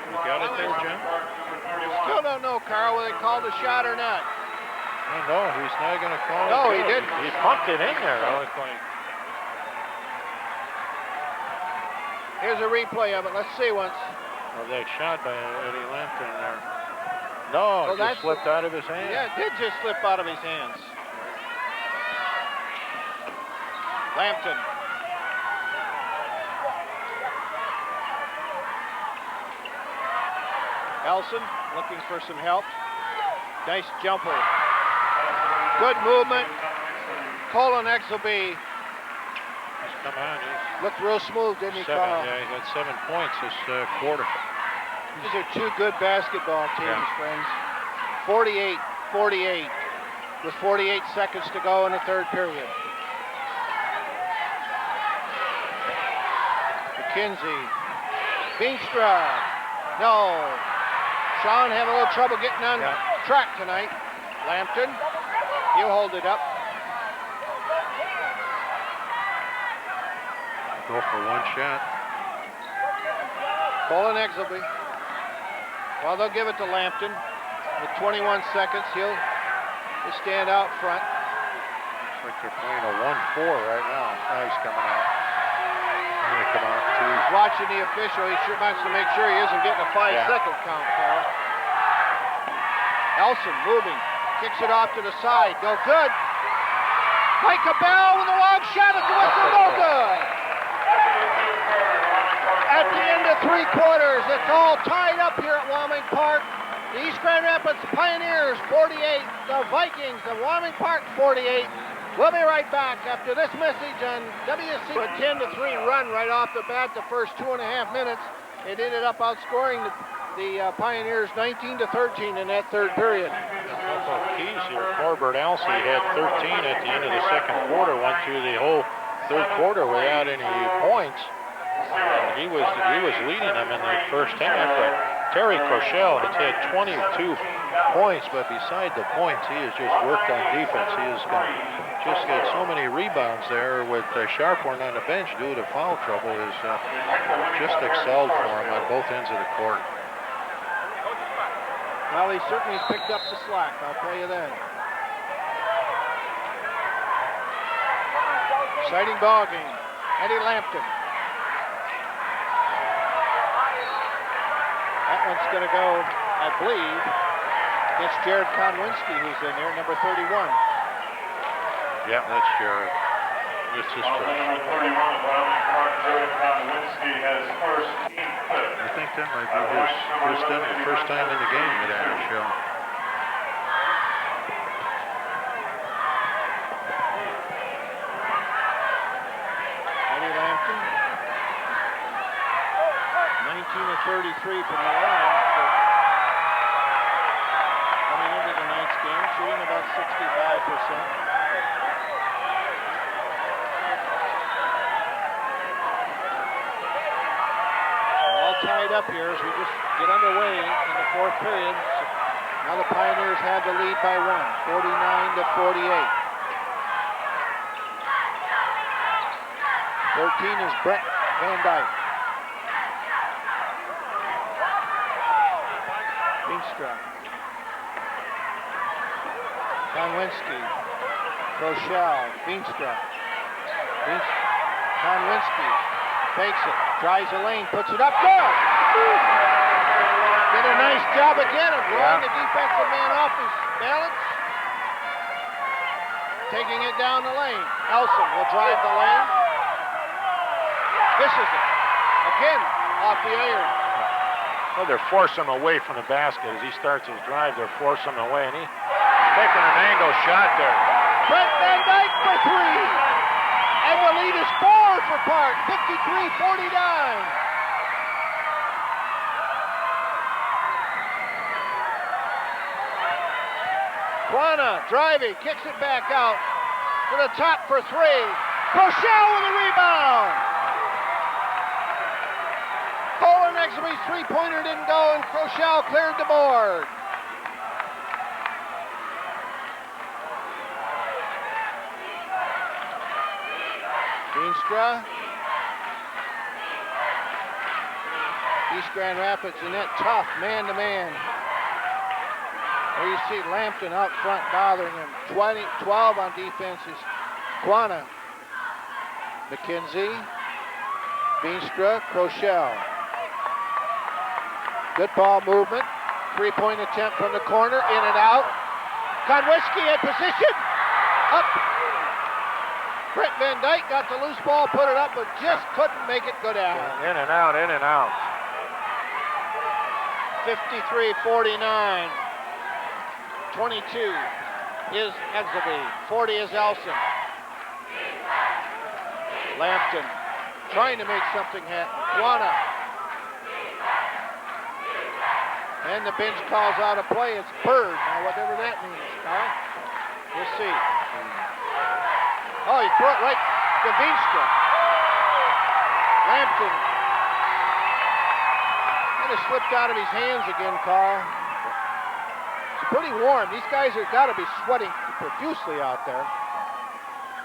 You got it there, Jim? Still don't know, Carl, whether they called a shot or not. No, he's not going to call it. No, he didn't. He pumped it in there. Here's a replay of it. Let's see once. Oh, that shot by Eddie Lampton there. No, it just slipped out of his hand. Yeah, it did just slip out of his hands. Lampton. Elson looking for some help. Nice jumper. Good movement. Colin Exelby. Come on, he's looked real smooth, didn't he, Carl? Yeah, he got 7 points this quarter. These are two good basketball teams, friends. 48-48 with 48 seconds to go in the third period. McKenzie. Veenstra. No. Sean having a little trouble getting on track tonight. Lampton. He'll hold it up. Go for one shot. Colin Exelby. Well, they'll give it to Lampton. With 21 seconds, he'll stand out front. Looks like they're playing a 1-4 right now. Oh, he's coming out. He's going to come out too. He's watching the official. He sure wants to make sure he isn't getting a 5-second count, Carl. Elson moving. Kicks it off to the side. No good. Mike Bell with a long shot at the whistle, no good. At the end of 3 quarters, it's all tied up here at Wyoming Park. The East Grand Rapids Pioneers 48, the Vikings of Wyoming Park 48. We'll be right back after this message on WC. A 10-3 run right off the bat the first 2.5 minutes. It ended up outscoring the Pioneers 19-13 in that third period. A couple of keys here. Corbett Alcey had 13 at the end of the second quarter, went through the whole third quarter without any points. He was leading them in the first half, but Terry Krosschell has had 22 points, but beside the points, he has just worked on defense. He has just got so many rebounds there with Scharphorn on the bench due to foul trouble. Has just excelled for him on both ends of the court. Well, he certainly has picked up the slack, I'll tell you that. Exciting ball game. Eddie Lampton. That one's going to go, I believe, against Jared Konwinski, who's in there, number 31. Yeah, that's Jared. It's his first. Number 31 of Wyoming Park, Jared Konwinski, has first team clip. I think that might be his first time in the game at Krosschell. Eddie Lampton. 19-33 from the line coming into tonight's game, shooting about 65%. All tied up here as we just get underway in the fourth period. So now the Pioneers have the lead by 1, 49-48. 13 is Brent Van Dyke. Beanstra. Konwinski. Krosschell. Beanstra. Konwinski fakes it, drives the lane, puts it up, good! Did a nice job again of drawing the defensive man off his balance. Taking it down the lane. Elson will drive the lane. Misses it. Again, off the iron. Well, they're forcing him away from the basket. As he starts his drive, they're forcing him away, and he's taking an angle shot there. Brent Van Dyke for 3. And the lead is 4 for Park, 53-49. Quanah driving, kicks it back out to the top for 3. Krosschell with a rebound. Colin Exumy's three-pointer didn't go, and Krosschell cleared the board. Beanstra. East Grand Rapids in that tough man-to-man. There you see Lampton out front bothering him. 12 on defense is Quanah. McKenzie. Beanstra. Krosschell. Good ball movement. Three-point attempt from the corner. In and out. Konwinski in position. Up. Brent Van Dyke got the loose ball, put it up, but just couldn't make it go down. In and out, in and out. 53-49. 22 is Exumy. 40 is Elson. Lampton trying to make something happen. Quanah. And the bench calls out a play. It's Bird. Now, whatever that means, Carl. We'll see. Oh, he threw it right to Beanstra. Lampton. Kind of slipped out of his hands again, Carl. It's pretty warm. These guys have got to be sweating profusely out there.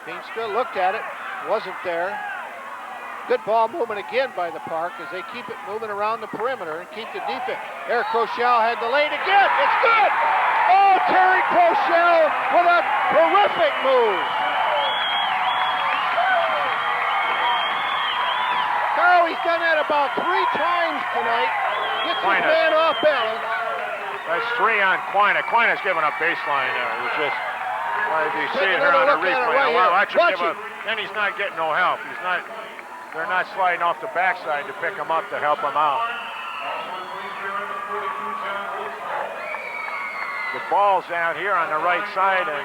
Beanstra looked at it. Wasn't there. Good ball movement again by the Park as they keep it moving around the perimeter and keep the defense. Eric Krosschell had the lane again. It's good. Oh, Terry Krosschell with a terrific move. Carl, he's done that about 3 times tonight. Gets his man off balance. That's 3 on Quanah. Quanah's giving up baseline there. It was just Well, if you see Take it here on another the look at it replay, right well, here. watch him Watch give it. up. Then he's not getting no help. They're not sliding off the backside to pick him up to help him out. The ball's out here on the right side, and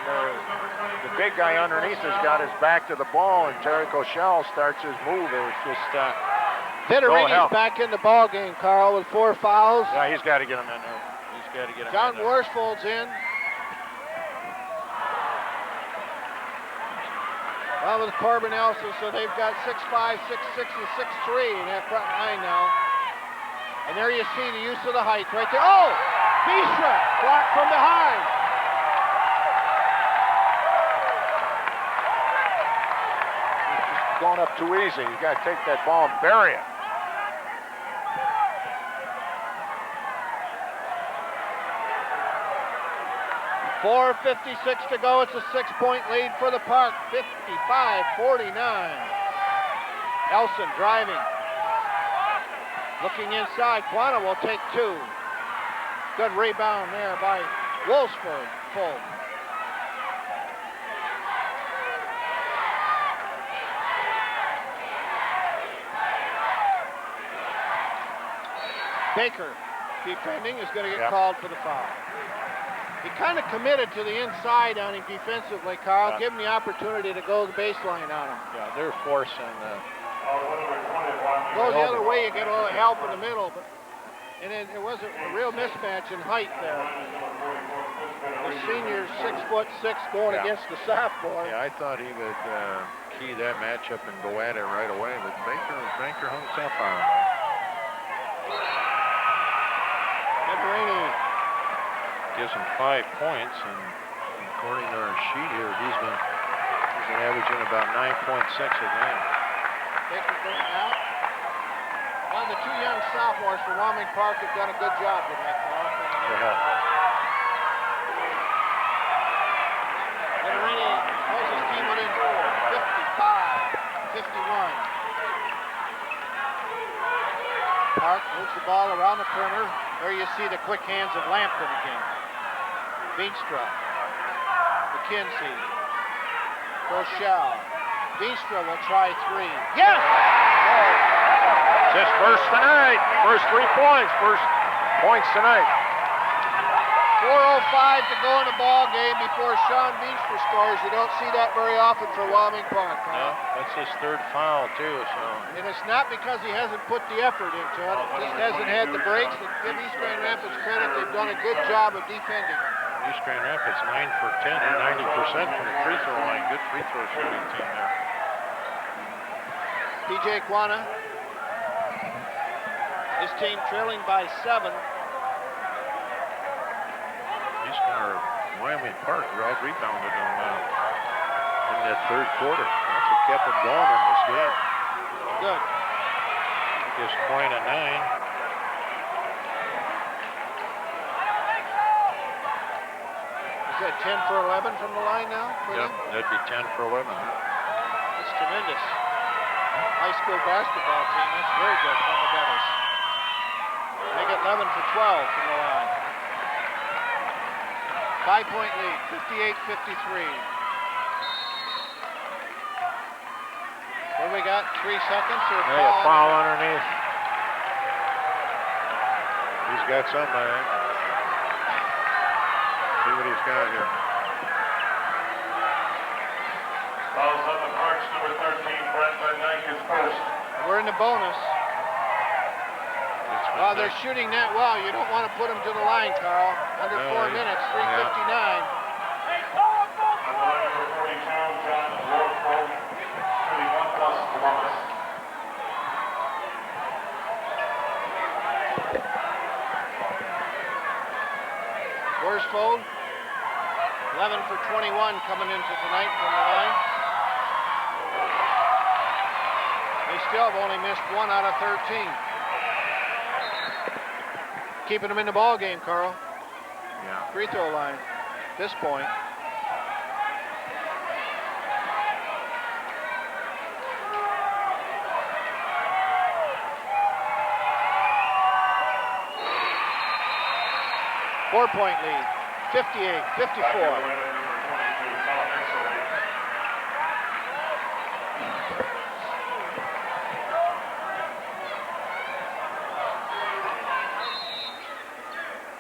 the big guy underneath has got his back to the ball, and Terry Krosschell starts his move. It was just Vittorini's back in the ball game, Carl, with 4 fouls. yeah, he's got to get him in there. He's got to get him John in there. Worsfold's in. Well, with Corbin Elson, so they've got 6'5", 6'6", and 6'3" in that front line now. And there you see the use of the height right there. Oh! Bistra blocked from behind. He's going up too easy. You got to take that ball and bury it. .456 to go. It's a 6-point lead for the Park. 55-49. Elson driving. Looking inside. Quanah will take 2. Good rebound there by Wolfsburg. Full. Baker, defending, is going to get called for the foul. He kind of committed to the inside on him defensively, Carl. Yeah. Give him the opportunity to go the baseline on him. Yeah, they're forcing. Go the other way, you get a little help in the middle, but and it was a real mismatch in height there. The senior's 6'6" going against the sophomore. Yeah, I thought he would key that matchup and go at it right away, but Baker hung tough on him. Vittorini Gives him 5 points, and according to our sheet here, he's been averaging about 9.6 a game. Baker going out. Well, the 2 young sophomores from Wyoming Park have done a good job tonight, Carl. Vittorini holds his team within 55-51. Park moves the ball around the perimeter. There you see the quick hands of Lampton again. Veenstra, McKenzie, Krosschell. Veenstra will try 3. Yes! It's his first tonight. First 3 points. First points tonight. 4:05 to go in the ball game before Sean Veenstra scores. You don't see that very often for Wyoming Park. No, that's his 3rd foul too. So. And it's not because he hasn't put the effort into it. He just hasn't had the breaks. And give East Grand Rapids credit. They've done a good job of defending. East Grand Rapids 9 for 10, 90% from the free throw line. Good free throw shooting team there. P.J. Quanah. His team trailing by 7. Wyoming Park out-rebounded them in that 3rd quarter. That's what kept them going in this game. Good. Gives Quine a 9. Is that 10 for 11 from the line now? Yep, that'd be 10 for 11. That's tremendous. High school basketball team. That's very good from the Devils. They get 11 for 12 from the line. 5-point lead, 58-53. What do we got? 3 seconds or Hey, a foul underneath. He's got something, I think. See what he's got here. Fouls on the Parks, number 13, Brent Van Dyke is first. We're in the bonus. Well, they're shooting that well. You don't want to put them to the line, Carl. Under 4 minutes, 3:59. On the line, number 42, John Worsfold, shooting 1+ bonus. Worsfold, 11 for 21 coming into tonight from the line. They still have only missed 1 out of 13. Keeping them in the ball game, Carl. Yeah. Free throw line at this point. Four-point lead, 58-54.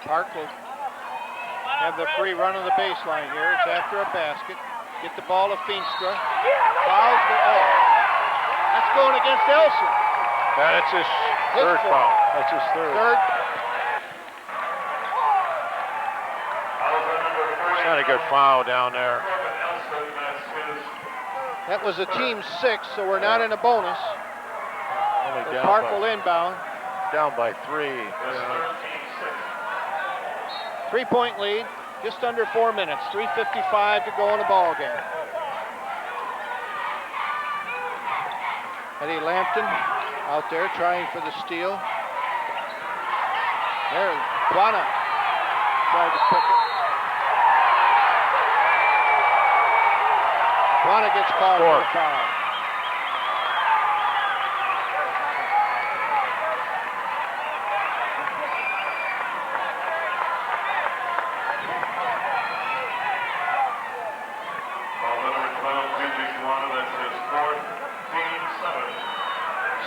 Park will have the free run of the baseline here. It's after a basket. Get the ball to Feenstra. Fouls. That's going against Elson. That's his third foul. That's his third. It's not a good foul down there. That was a team 6, so we're not in a bonus. Park will inbound. Down by 3. 3-point lead, just under 4 minutes. 3:55 to go in the ball game. Eddie Lampton out there trying for the steal. There, Quana tried to pick it. Quana gets called for the foul.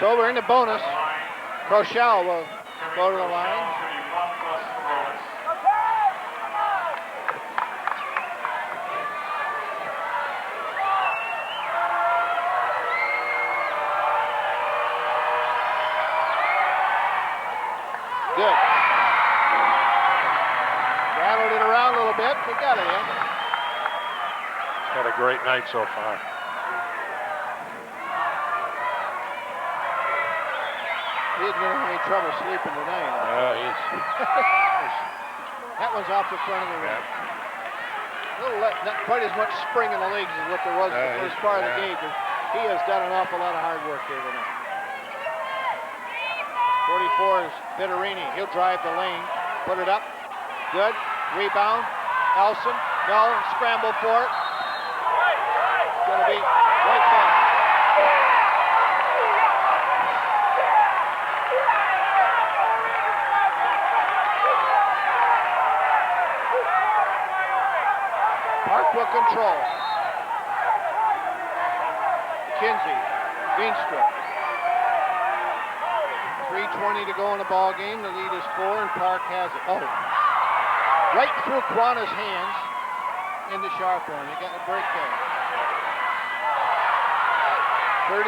So we're in the bonus. Krosschell will go to the line. Good. Rattled it around a little bit, but got it in. He's had a great night so far. He didn't have any trouble sleeping tonight. That one's off the front of the rim. Not quite as much spring in the legs as what there was in the first part of the game, but he has done an awful lot of hard work here tonight. 44 is Vittorini. He'll drive the lane, put it up. Good. Rebound. Elson. No. Scramble for it. It's going to be right back. Park will control. Kinsey, Veenstra. 3:20 to go in the ball game. The lead is 4, and Park has it. Oh, right through Quana's hands into Scharphorn. He got a break there. 33.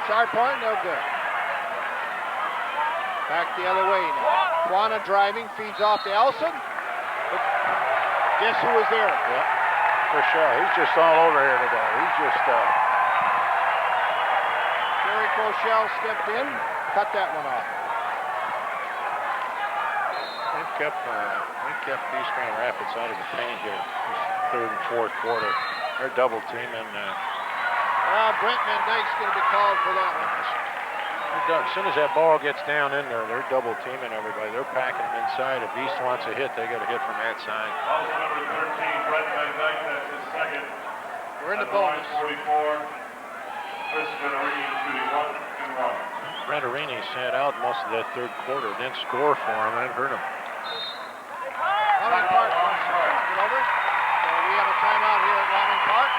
Scharphorn, no good. Back the other way now. Quana driving, feeds off to Elson. Guess who was there? Yeah, for sure. He's just all over here today. He's just... Jerry Krosschell stepped in, cut that one off. They kept East Grand Rapids out of the paint here. This third and fourth quarter. They're double teaming. Brent Van Dyke's going to be called for that one. As soon as that ball gets down in there, they're double teaming everybody. They're packing them inside. If East wants a hit, they got to hit from that side. Also number 13, Brent Van Dyke, that's his second. We're in the bonus. 44, Chris Vittorini shooting 1 and 1. Renterini sat out most of that third quarter. Didn't score for him. That hurt him. Wyoming Park wants to get over. So we have a timeout here at Wyoming Park.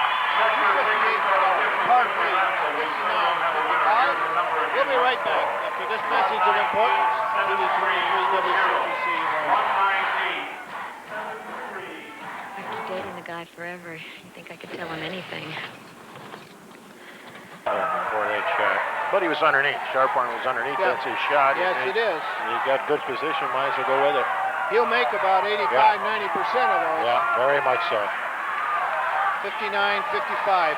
Park lead, 59-55. We'll be right back after this message of importance to the 3 WCPC. After dating the guy forever, you think I could tell him anything. Before that shot. But he was underneath. Scharphorn was underneath. Yeah. That's his shot. Yes, it is. He got good position. Might as well go with it. He'll make about 85-90% of those. Yeah, very much so. 59-55.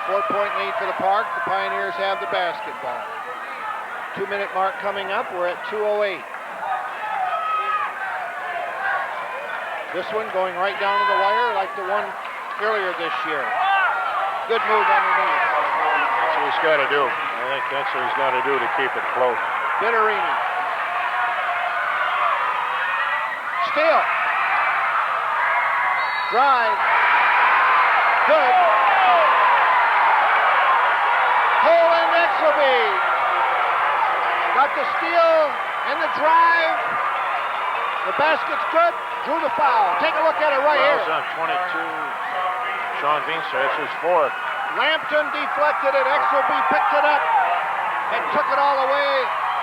4-point lead for the Park. The Pioneers have the basketball. 2-minute mark coming up. We're at 2:08. This one going right down to the wire like the one earlier this year. Good move underneath. That's what he's got to do. I think that's what he's got to do to keep it close. Vittorini. Steal. Drive. Good. Colin Exelby. Got the steal and the drive. The basket's good. Drew the foul. Take a look at it right here. Foul's on 22. Sean Veenstra, that's his 4th. Lampton deflected it. Exelby picked it up and took it all away.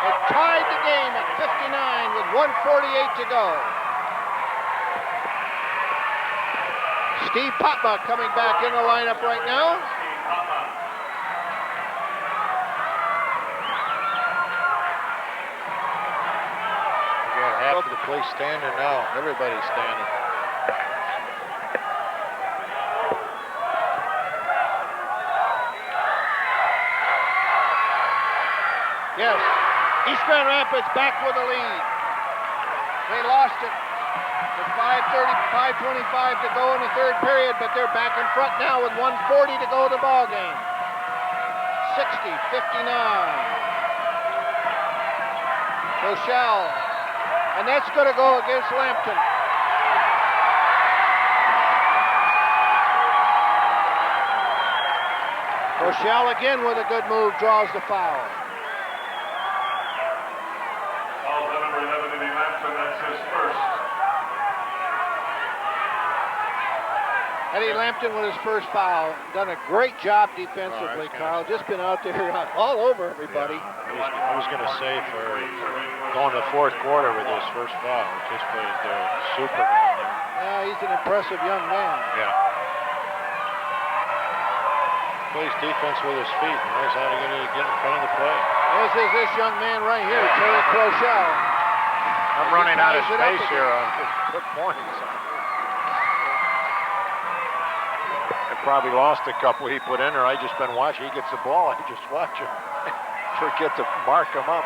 It tied the game at 59 with 1:48 to go. Steve Putback coming back in the lineup right now. We got half of the place standing now. Everybody's standing. Yes, East Grand Rapids back with the lead. They lost it with 5:25 to go in the third period, but they're back in front now with 1:40 to go in the ball game. 60-59. Krosschell, and that's going to go against Lampton. Krosschell again with a good move, draws the foul. Number 11, Eddie Lampton, that's his first. Eddie Lampton with his first foul. Done a great job defensively, Carl. Just been out there all over everybody. I was going to say for going to the fourth quarter with his first foul, just played super down there. Yeah, he's an impressive young man. Yeah. Plays defense with his feet. He knows how to get in front of the play. This young man right here, Kirk Scharphorn. I'm running out of space here on good points. I probably lost a couple he put in there. I just been watching. He gets the ball. I just watch him. Forget to mark him up.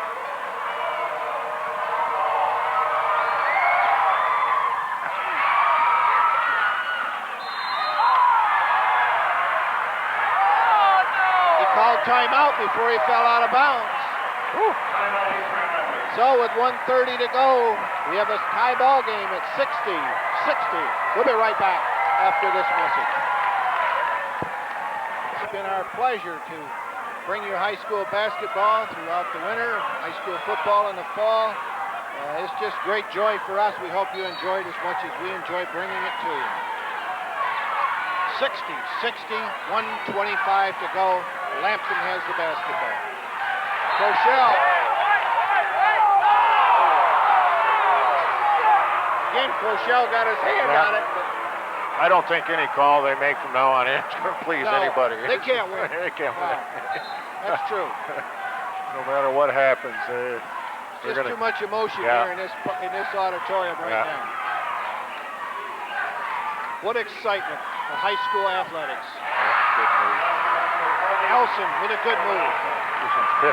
Called timeout before he fell out of bounds. Whew. So with 1:30 to go, we have a tie ball game at 60-60. We'll be right back after this message. It's been our pleasure to bring you high school basketball throughout the winter, high school football in the fall. It's just great joy for us. We hope you enjoyed as much as we enjoy bringing it to you. 60-60, 1:25 to go. Lampton has the basketball. Krosschell. Again, Krosschell got his hand on it. But I don't think any call they make from now on after please anybody. They can't win. They can't win. That's true. No matter what happens, just too much emotion here in this auditorium right now. What excitement for high school athletics. Elson with a good move. 15.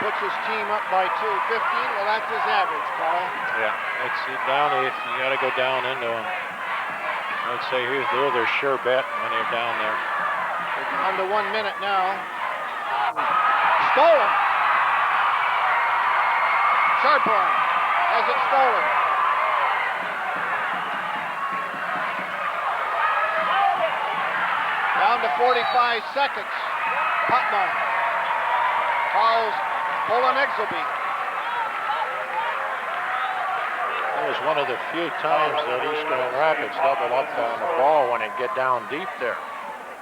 Puts his team up by 2. 15, well, that's his average, Carl. Yeah, let's see, down if you got to go down into them. I'd say they're their sure bet when they're down there. They're down to 1 minute now. Stolen. Scharphorn has it stolen. Down to 45 seconds. Putman calls Poland Exelby. That was one of the few times that East Grand Rapids doubled up on the ball when it get down deep there.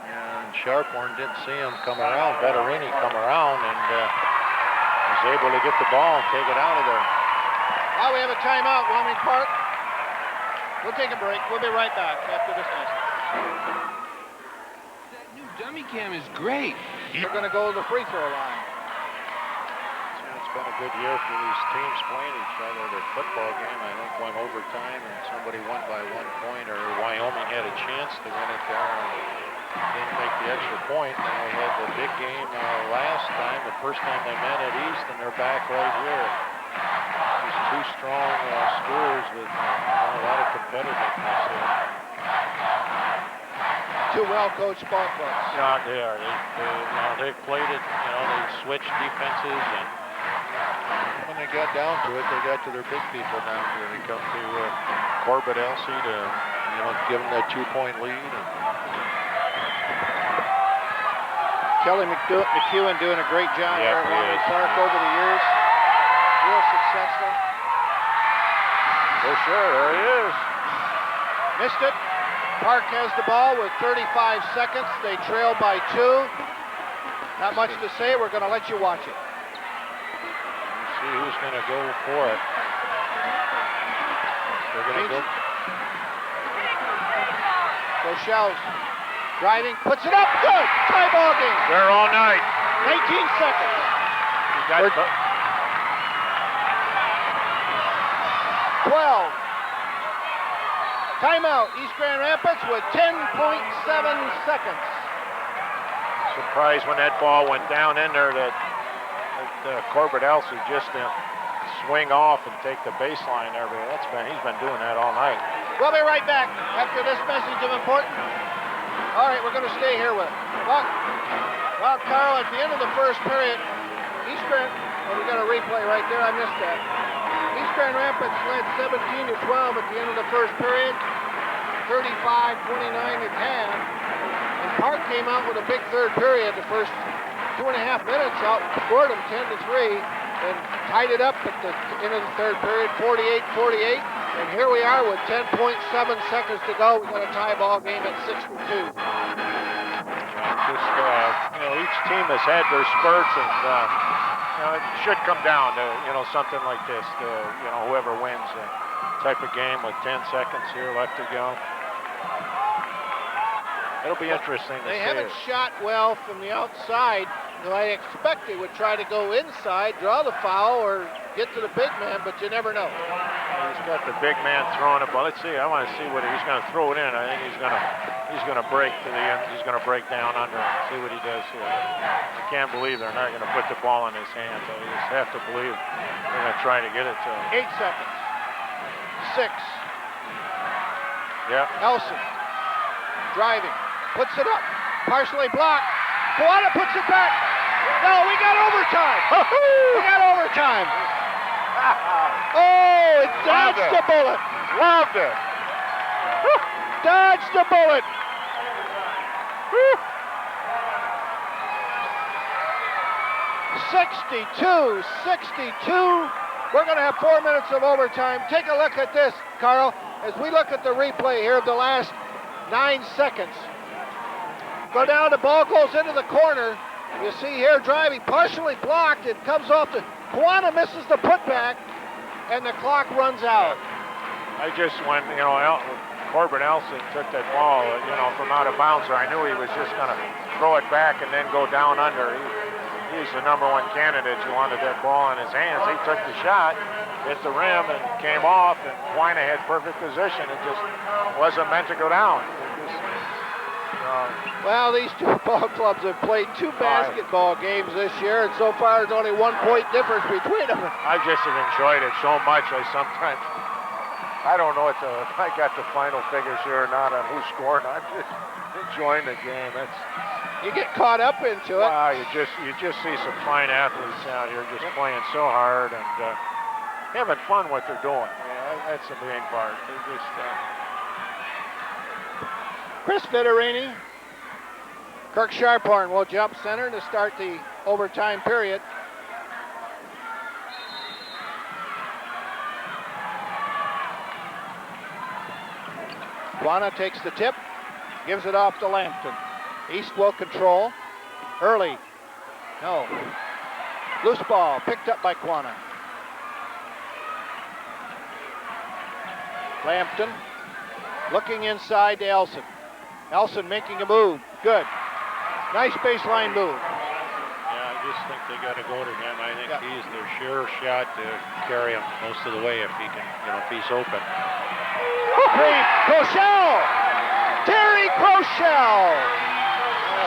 And Scharphorn didn't see him come around. Betterini come around and was able to get the ball and take it out of there. Now we have a timeout, Wyoming Park. We'll take a break. We'll be right back after this message. Dummy cam is great. They're going to go to the free throw line. It's been a good year for these teams playing each other. Their football game, I think, went overtime and somebody won by 1 point, or Wyoming had a chance to win it there and didn't make the extra point. And we had the big game last time, the first time they met at East, and they're back right here. These two strong schools with a lot of competitiveness here. Two well-coached ball clubs. Yeah, they are. They've played it. They switched defenses, and when they got down to it, they got to their big people down here. They come to Corbett Elsie to, give them that 2-point lead. And Kelly McEwen doing a great job here at Wyoming Park over the years. Real successful. For sure, there he is. Missed it. Park has the ball with 35 seconds. They trail by 2. Not much to say. We're going to let you watch it. Let's see who's going to go for it. They're going to go. Krosschell's driving, puts it up, good! Tie ball game. They're all night. 19 seconds. You got 12. Timeout, East Grand Rapids with 10.7 seconds. Surprised when that ball went down in there that Corbett Elsie just didn't swing off and take the baseline there, but he's been doing that all night. We'll be right back after this message of importance. All right, we're going to stay here with it. Well, Carl, at the end of the first period, East Grand, we got a replay right there. I missed that. East Grand Rapids led 17-12 at the end of the first period, 35-29 at half. And Park came out with a big third period. The first 2.5 minutes outscored them 10-3 and tied it up at the end of the third period, 48-48. And here we are with 10.7 seconds to go. We've got a tie ball game at 62. Each team has had their spurts, and it should come down to something like this. Whoever wins the type of game with 10 seconds here left to go. It'll be interesting to see. They haven't shot well from the outside. I expect they would try to go inside, draw the foul, or get to the big man, but you never know. He's got the big man throwing it, but let's see. I want to see what he's going to throw it in. I think he's going to break to the end. He's going to break down under it. See what he does here. I can't believe they're not going to put the ball in his hands. I just have to believe they're going to try to get it to him. 8 seconds. 6. Yeah. Elson driving, puts it up, partially blocked. Buana puts it back. No, we got overtime. We got overtime. Oh, it dodged the bullet. Loved it. Dodged the bullet. Woo. 62. We're going to have 4 minutes of overtime. Take a look at this, Carl, as we look at the replay here of the last 9 seconds. Go down, the ball goes into the corner. You see here driving, partially blocked. It comes off the, Buana misses the putback, and the clock runs out. I just, when, Corbin Elson took that ball, from out of bounds there, I knew he was just going to throw it back and then go down under. He's the number one candidate who wanted that ball in his hands. He took the shot, hit the rim, and came off, and Buana had perfect position. It just wasn't meant to go down. Well, these two ball clubs have played 2 basketball games this year, and so far there's only 1 point difference between them. I just have enjoyed it so much. I don't know if I got the final figures here or not on who scored. I'm just enjoying the game. You get caught up into it. Wow, you just see some fine athletes out here just playing so hard and having fun what they're doing. Yeah, that's the main part. They're just. Chris Vittorini, Kirk Scharphorn will jump center to start the overtime period. Buana takes the tip, gives it off to Lampton. East will control. Early. No. Loose ball picked up by Buana. Lampton looking inside to Elson. Elson making a move. Good. Nice baseline move. Yeah, I just think they got to go to him. I think he's their sure shot to carry him most of the way if he can, if he's open. Krosschell! Terry Krosschell!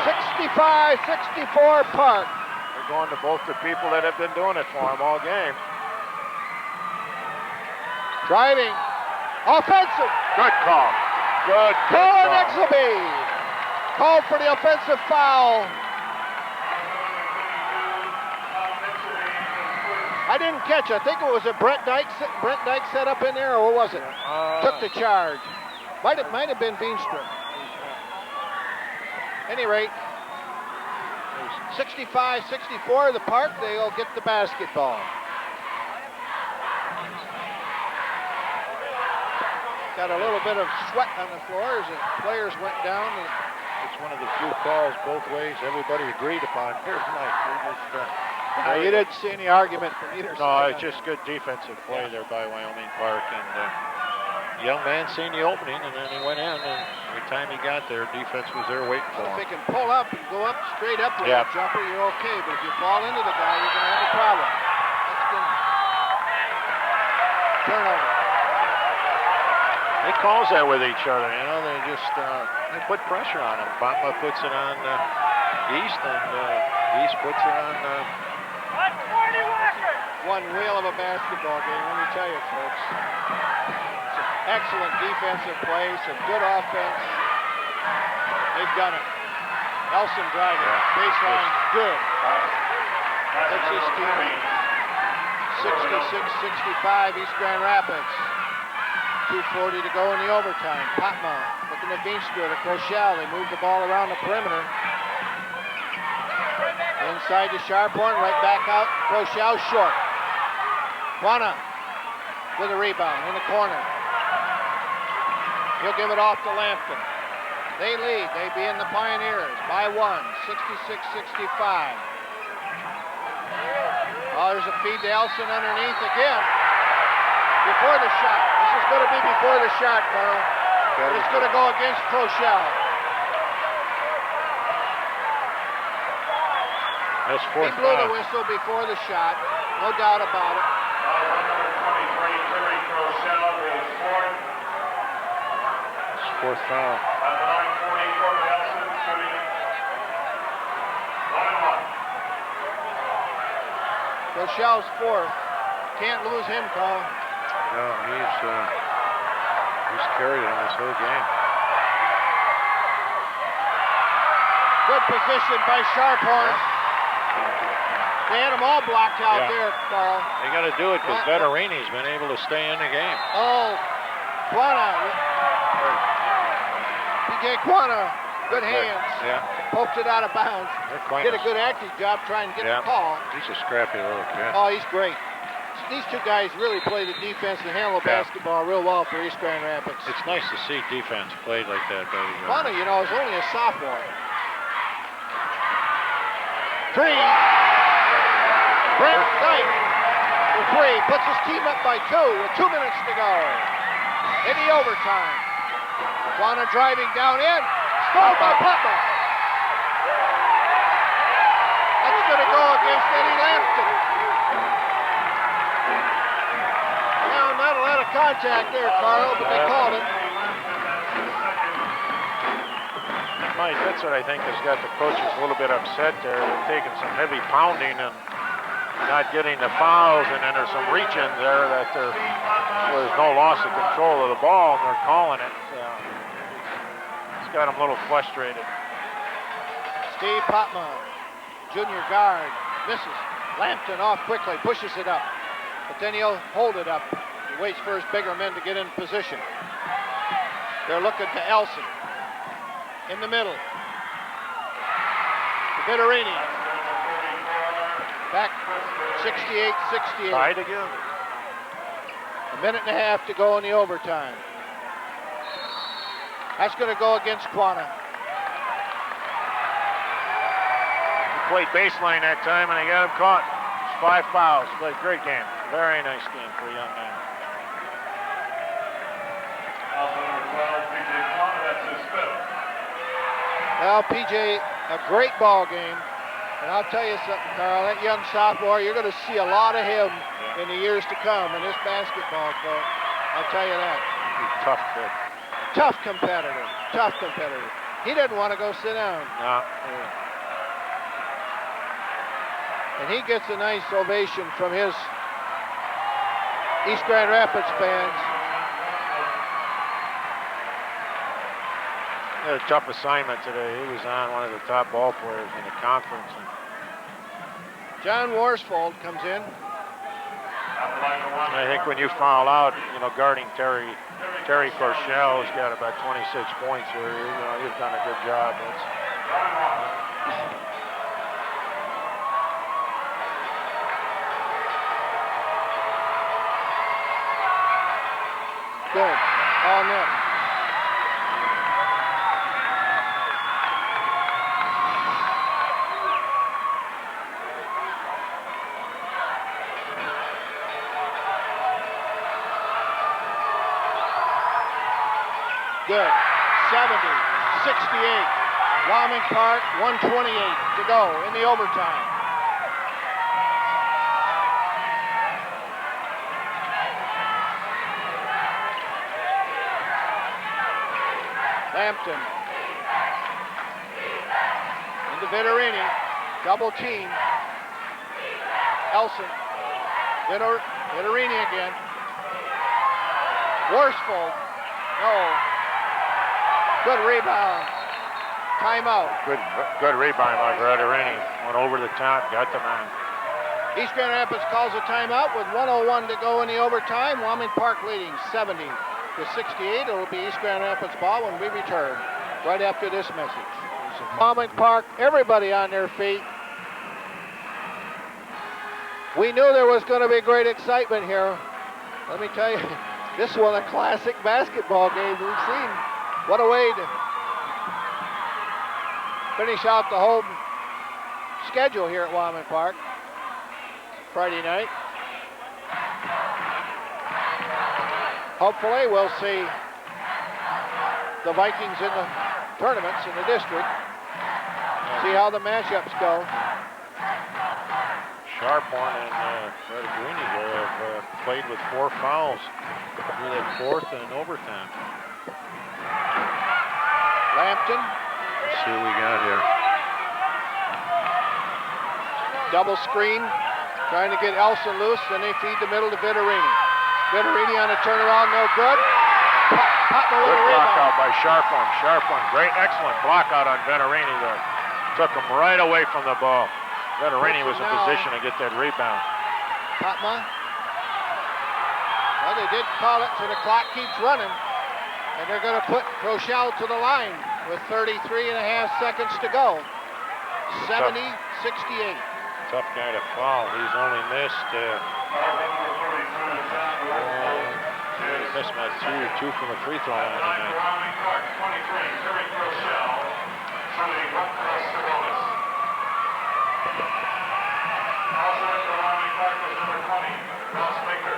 65-64 Park. They're going to both the people that have been doing it for him all game. Driving. Offensive. Good call. Good Colin call. Exelby called for the offensive foul. I didn't catch. I think it was a Brent Dyke set up in there, or what was it? Took the charge. Might have been Beanstrom. Any rate, 65-64 the Park. They'll get the basketball. Got a little bit of sweat on the floor as the players went down. It's one of the few calls both ways everybody agreed upon here tonight. You didn't see any argument from either side. No, it's just good defensive play there by Wyoming Park, and young man seen the opening, and then he went in, and every time he got there, defense was there waiting for If him. they can pull up and go up straight up with Yeah. that jumper, you're okay. But if you fall into the guy, you're going to have a problem. That's good. Turnover. He calls that with each other, you know. They just they put pressure on him. Bama puts it on East, and East puts it on. One wheel of a basketball game, let me tell you, folks. Some excellent defensive play, some good offense. They've done it. Elson driving, baseline, good. That's his team. 66-65, East Grand Rapids. 2:40 to go in the overtime. Patma looking at Beanstra to Krosschell. They move the ball around the perimeter. Inside to Scharphorn, right back out. Krosschell short. Juana with a rebound in the corner. He'll give it off to Lampton. They lead. They be in the Pioneers by 1, 66-65. Oh, there's a feed to Elson underneath again. Before the shot. This is going to be before the shot, Carl. But it's going to go against Krosschell. That's He fourth blew the foul. whistle before the shot. No doubt about it. Number 23, Terry Krosschell, is fourth. It's fourth foul. At the line, 40, Corbin Elson, shooting 1-1. Krosschell's fourth. Can't lose him, Carl. No, he's carried on this whole game. Good position by Scharphorn. They had them all blocked out there, Carl. They got to do it because Vetterini's been able to stay in the game. Oh, Quana. PJ Quana, good hands. Yeah. Poked it out of bounds. Did a good acting job trying to get the call. He's a scrappy little kid. Oh, he's great. These two guys really play the defense and handle basketball real well for East Grand Rapids. It's nice to see defense played like that. Quana, you know, is only a sophomore. Three. Brent Dyke for three. Puts his team up by 2 with 2 minutes to go. In the overtime. Quana driving down in. Scored by Putback. That's going to go against Eddie Lampton. Now, not a lot of contact there, Carl, but they called it. Mike, that's what I think has got the coaches a little bit upset there. They're taking some heavy pounding and not getting the fouls, and then there's some reach-in there that there's no loss of control of the ball, and they're calling it. It's got them a little frustrated. Steve Patma, junior guard, misses. Lampton off quickly, pushes it up. But then he'll hold it up. He waits for his bigger men to get in position. They're looking to Elson. In the middle. To Vittorini. Back 68-68. Tied again. A minute and a half to go in the overtime. That's going to go against Quana. He played baseline that time, and they got him caught. It's 5 fouls. Played a great game. Very nice game for a young man. Also number 12, PJ Quana, that's his fifth. Well, PJ, a great ball game. And I'll tell you something, Carl, that young sophomore, you're going to see a lot of him in the years to come in this basketball court. I'll tell you that. He's a tough kid. Tough competitor. Tough competitor. He didn't want to go sit down. No. And he gets a nice ovation from his East Grand Rapids fans. He had a tough assignment today. He was on one of the top ball players in the conference. John Worsfold comes in. I think when you foul out, guarding Terry Krosschell has got about 26 points here. You've done a good job. Good. All net. Good. 70, 68. Wyoming Park, 128 to go in the overtime. Lampton. Into Vittorini. Double team. Elson. Vittorini again. Worsfold. No. Good rebound. Timeout. Good rebound by Vittorini. Went over the top, got the man. East Grand Rapids calls a timeout with 1:01 to go in the overtime. Wyoming Park leading 70 to 68. It will be East Grand Rapids ball when we return right after this message. Wyoming Park, everybody on their feet. We knew there was going to be great excitement here. Let me tell you, this is one of the classic basketball games we've seen. What a way to finish out the whole schedule here at Wyoming Park. Friday night. Hopefully we'll see the Vikings in the tournaments in the district. See how the matchups go. Scharphorn and Vittorini have played with 4 fouls through that fourth and overtime. Lampton. Let's see what we got here. Double screen. Trying to get Elson loose, then they feed the middle to Vittorini. Vittorini on a turnaround, no good. Good block out by Scharphorn. Scharphorn, great, excellent block out on Vittorini there. Took him right away from the ball. Vittorini was in position to get that rebound. Patma. Well, they did call it, so the clock keeps running. And they're going to put Krosschell to the line with 33 and a half seconds to go. 70-68. Tough guy to foul. He's only missed two from the free throw line tonight. Wyoming Park, 23, Kirk Scharphorn, shooting one cross the bonus. Also in the Wyoming Park was number 20, Ross Baker.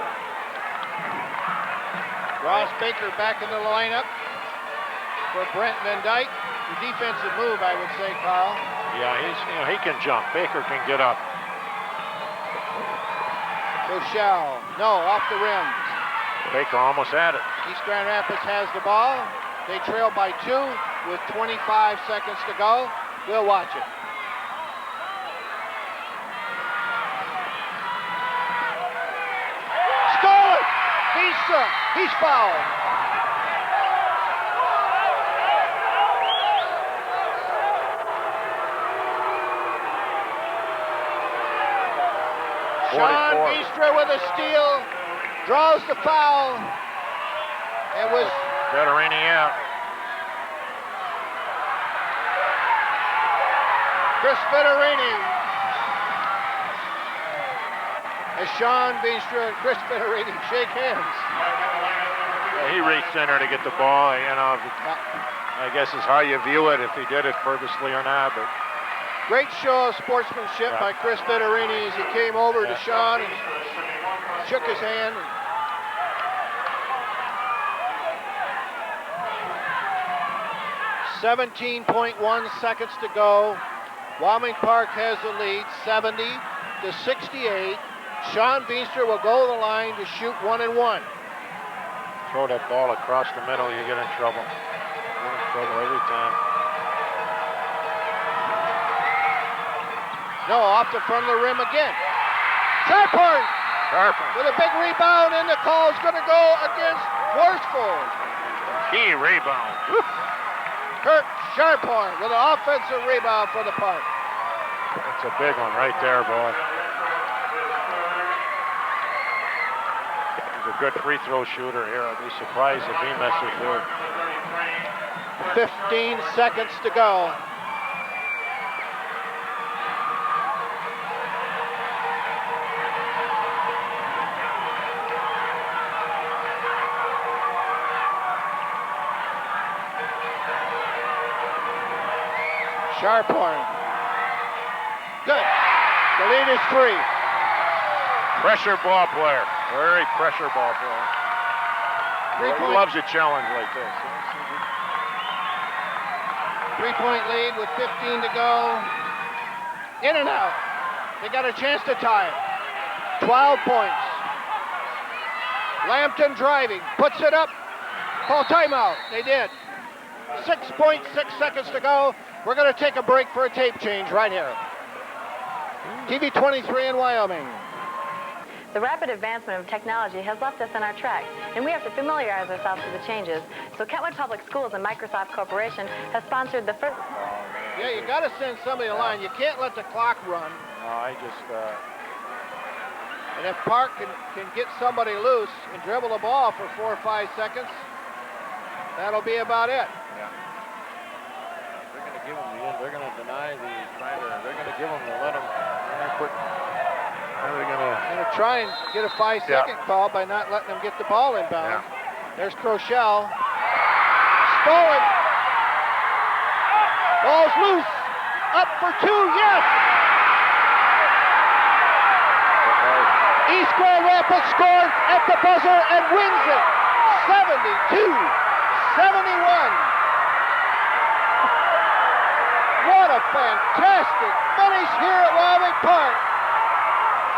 Ross Baker back in the lineup for Brent Van Dyke. The defensive move, I would say, Carl. Yeah, he can jump. Baker can get up. Krosschell, no, off the rim. Baker almost had it. East Grand Rapids has the ball. They trail by 2 with 25 seconds to go. We'll watch it. Stolen! He's fouled. Sean Beestra with a steal, draws the foul. It was Vittorini out. Chris Vittorini. As Sean Beestra and Chris Vittorini shake hands. Yeah, he reached in there to get the ball. I guess is how you view it, if he did it purposely or not. But great show of sportsmanship by Chris Vittorini as he came over to Sean and shook his hand. 17.1 seconds to go. Wyoming Park has the lead, 70-68. Sean Beestra will go to the line to shoot 1 and 1. Throw that ball across the middle, you get in trouble. You're in trouble every time. No, off the front of the rim again. Scharphorn with a big rebound, and the call is going to go against Worsfold. Key rebound. Kirk Scharphorn with an offensive rebound for the Park. That's a big one right there, boy. He's a good free throw shooter here. I'd be surprised if he misses here. 15 seconds to go. Scharphorn. Good. The lead is 3. Pressure ball player. Very pressure ball player. He loves a challenge like this. 3-point lead with 15 to go. In and out. They got a chance to tie it. 12 points. Lampton driving, puts it up. Call timeout. They did. 6.6 seconds to go. We're going to take a break for a tape change right here. TV 23 in Wyoming. The rapid advancement of technology has left us in our tracks, and we have to familiarize ourselves with the changes. So Kentwood Public Schools and Microsoft Corporation have sponsored the first... Yeah, you got to send somebody a line. You can't let the clock run. No, I just... And if Park can get somebody loose and dribble the ball for 4 or 5 seconds, that'll be about it. Yeah. They're going to give them the end. They're going to deny the... They're going to give them the let them... They're going to try and get a 5-second call by not letting them get the ball inbound. Yeah. There's Krosschell. Stolen. Ball's loose. Up for 2. Yes! East Grand Rapids scored at the buzzer and wins it. 72-71. What a fantastic finish here at Wyoming Park.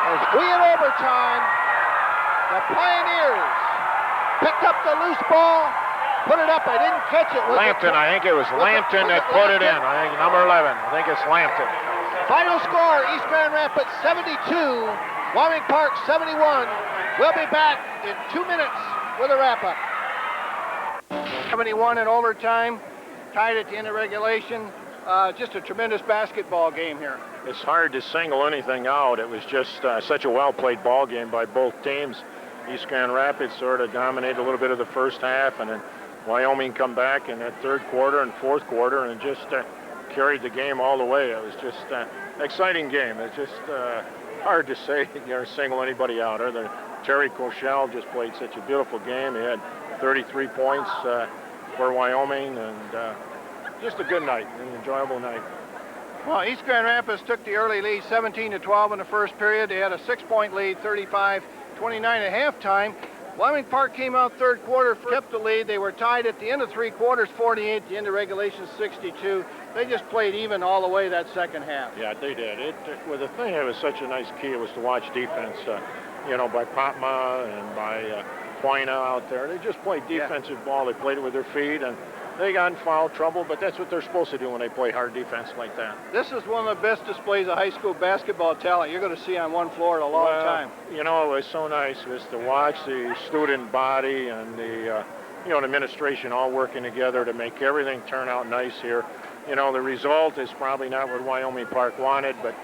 As we in overtime, the Pioneers picked up the loose ball, put it up. I didn't catch it. Lampton, I think it was Lampton that put it in. I think number 11. I think it's Lampton. Final score, East Grand Rapids 72, Wyoming Park 71. We'll be back in 2 minutes with a wrap-up. 71 in overtime, tied at the end of regulation. Just a tremendous basketball game here. It's hard to single anything out. It was just such a well-played ball game by both teams. East Grand Rapids sort of dominated a little bit of the first half, and then Wyoming come back in that third quarter and fourth quarter and just carried the game all the way. It was just an exciting game. It's just hard to say, single anybody out. Terry Krosschell just played such a beautiful game. He had 33 points for Wyoming, and just a good night, an enjoyable night. Well, East Grand Rapids took the early lead 17-12 in the first period. They had a 6-point lead, 35-29 at halftime. Wyoming Park came out third quarter, kept the lead. They were tied at the end of 3 quarters, 48, at the end of regulation, 62. They just played even all the way that second half. Yeah, they did. Well, the thing that was such a nice key was to watch defense, by Popma and by Quina out there. They just played defensive ball. They played it with their feet, and they got in foul trouble, but that's what they're supposed to do when they play hard defense like that. This is one of the best displays of high school basketball talent you're going to see on one floor in a long time. It was so nice to watch the student body and the administration all working together to make everything turn out nice here. The result is probably not what Wyoming Park wanted, but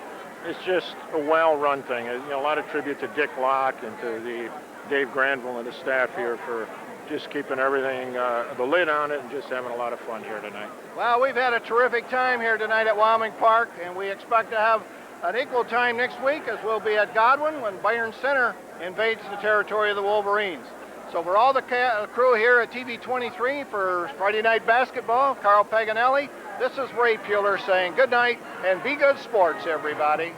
it's just a well-run thing. A lot of tribute to Dick Locke and to the Dave Granville and the staff here for just keeping everything, the lid on it, and just having a lot of fun here tonight. Well, we've had a terrific time here tonight at Wyoming Park, and we expect to have an equal time next week, as we'll be at Godwin when Byron Center invades the territory of the Wolverines. So for all the crew here at TV 23 for Friday Night Basketball, Carl Paganelli, this is Ray Pueller saying good night and be good sports, everybody.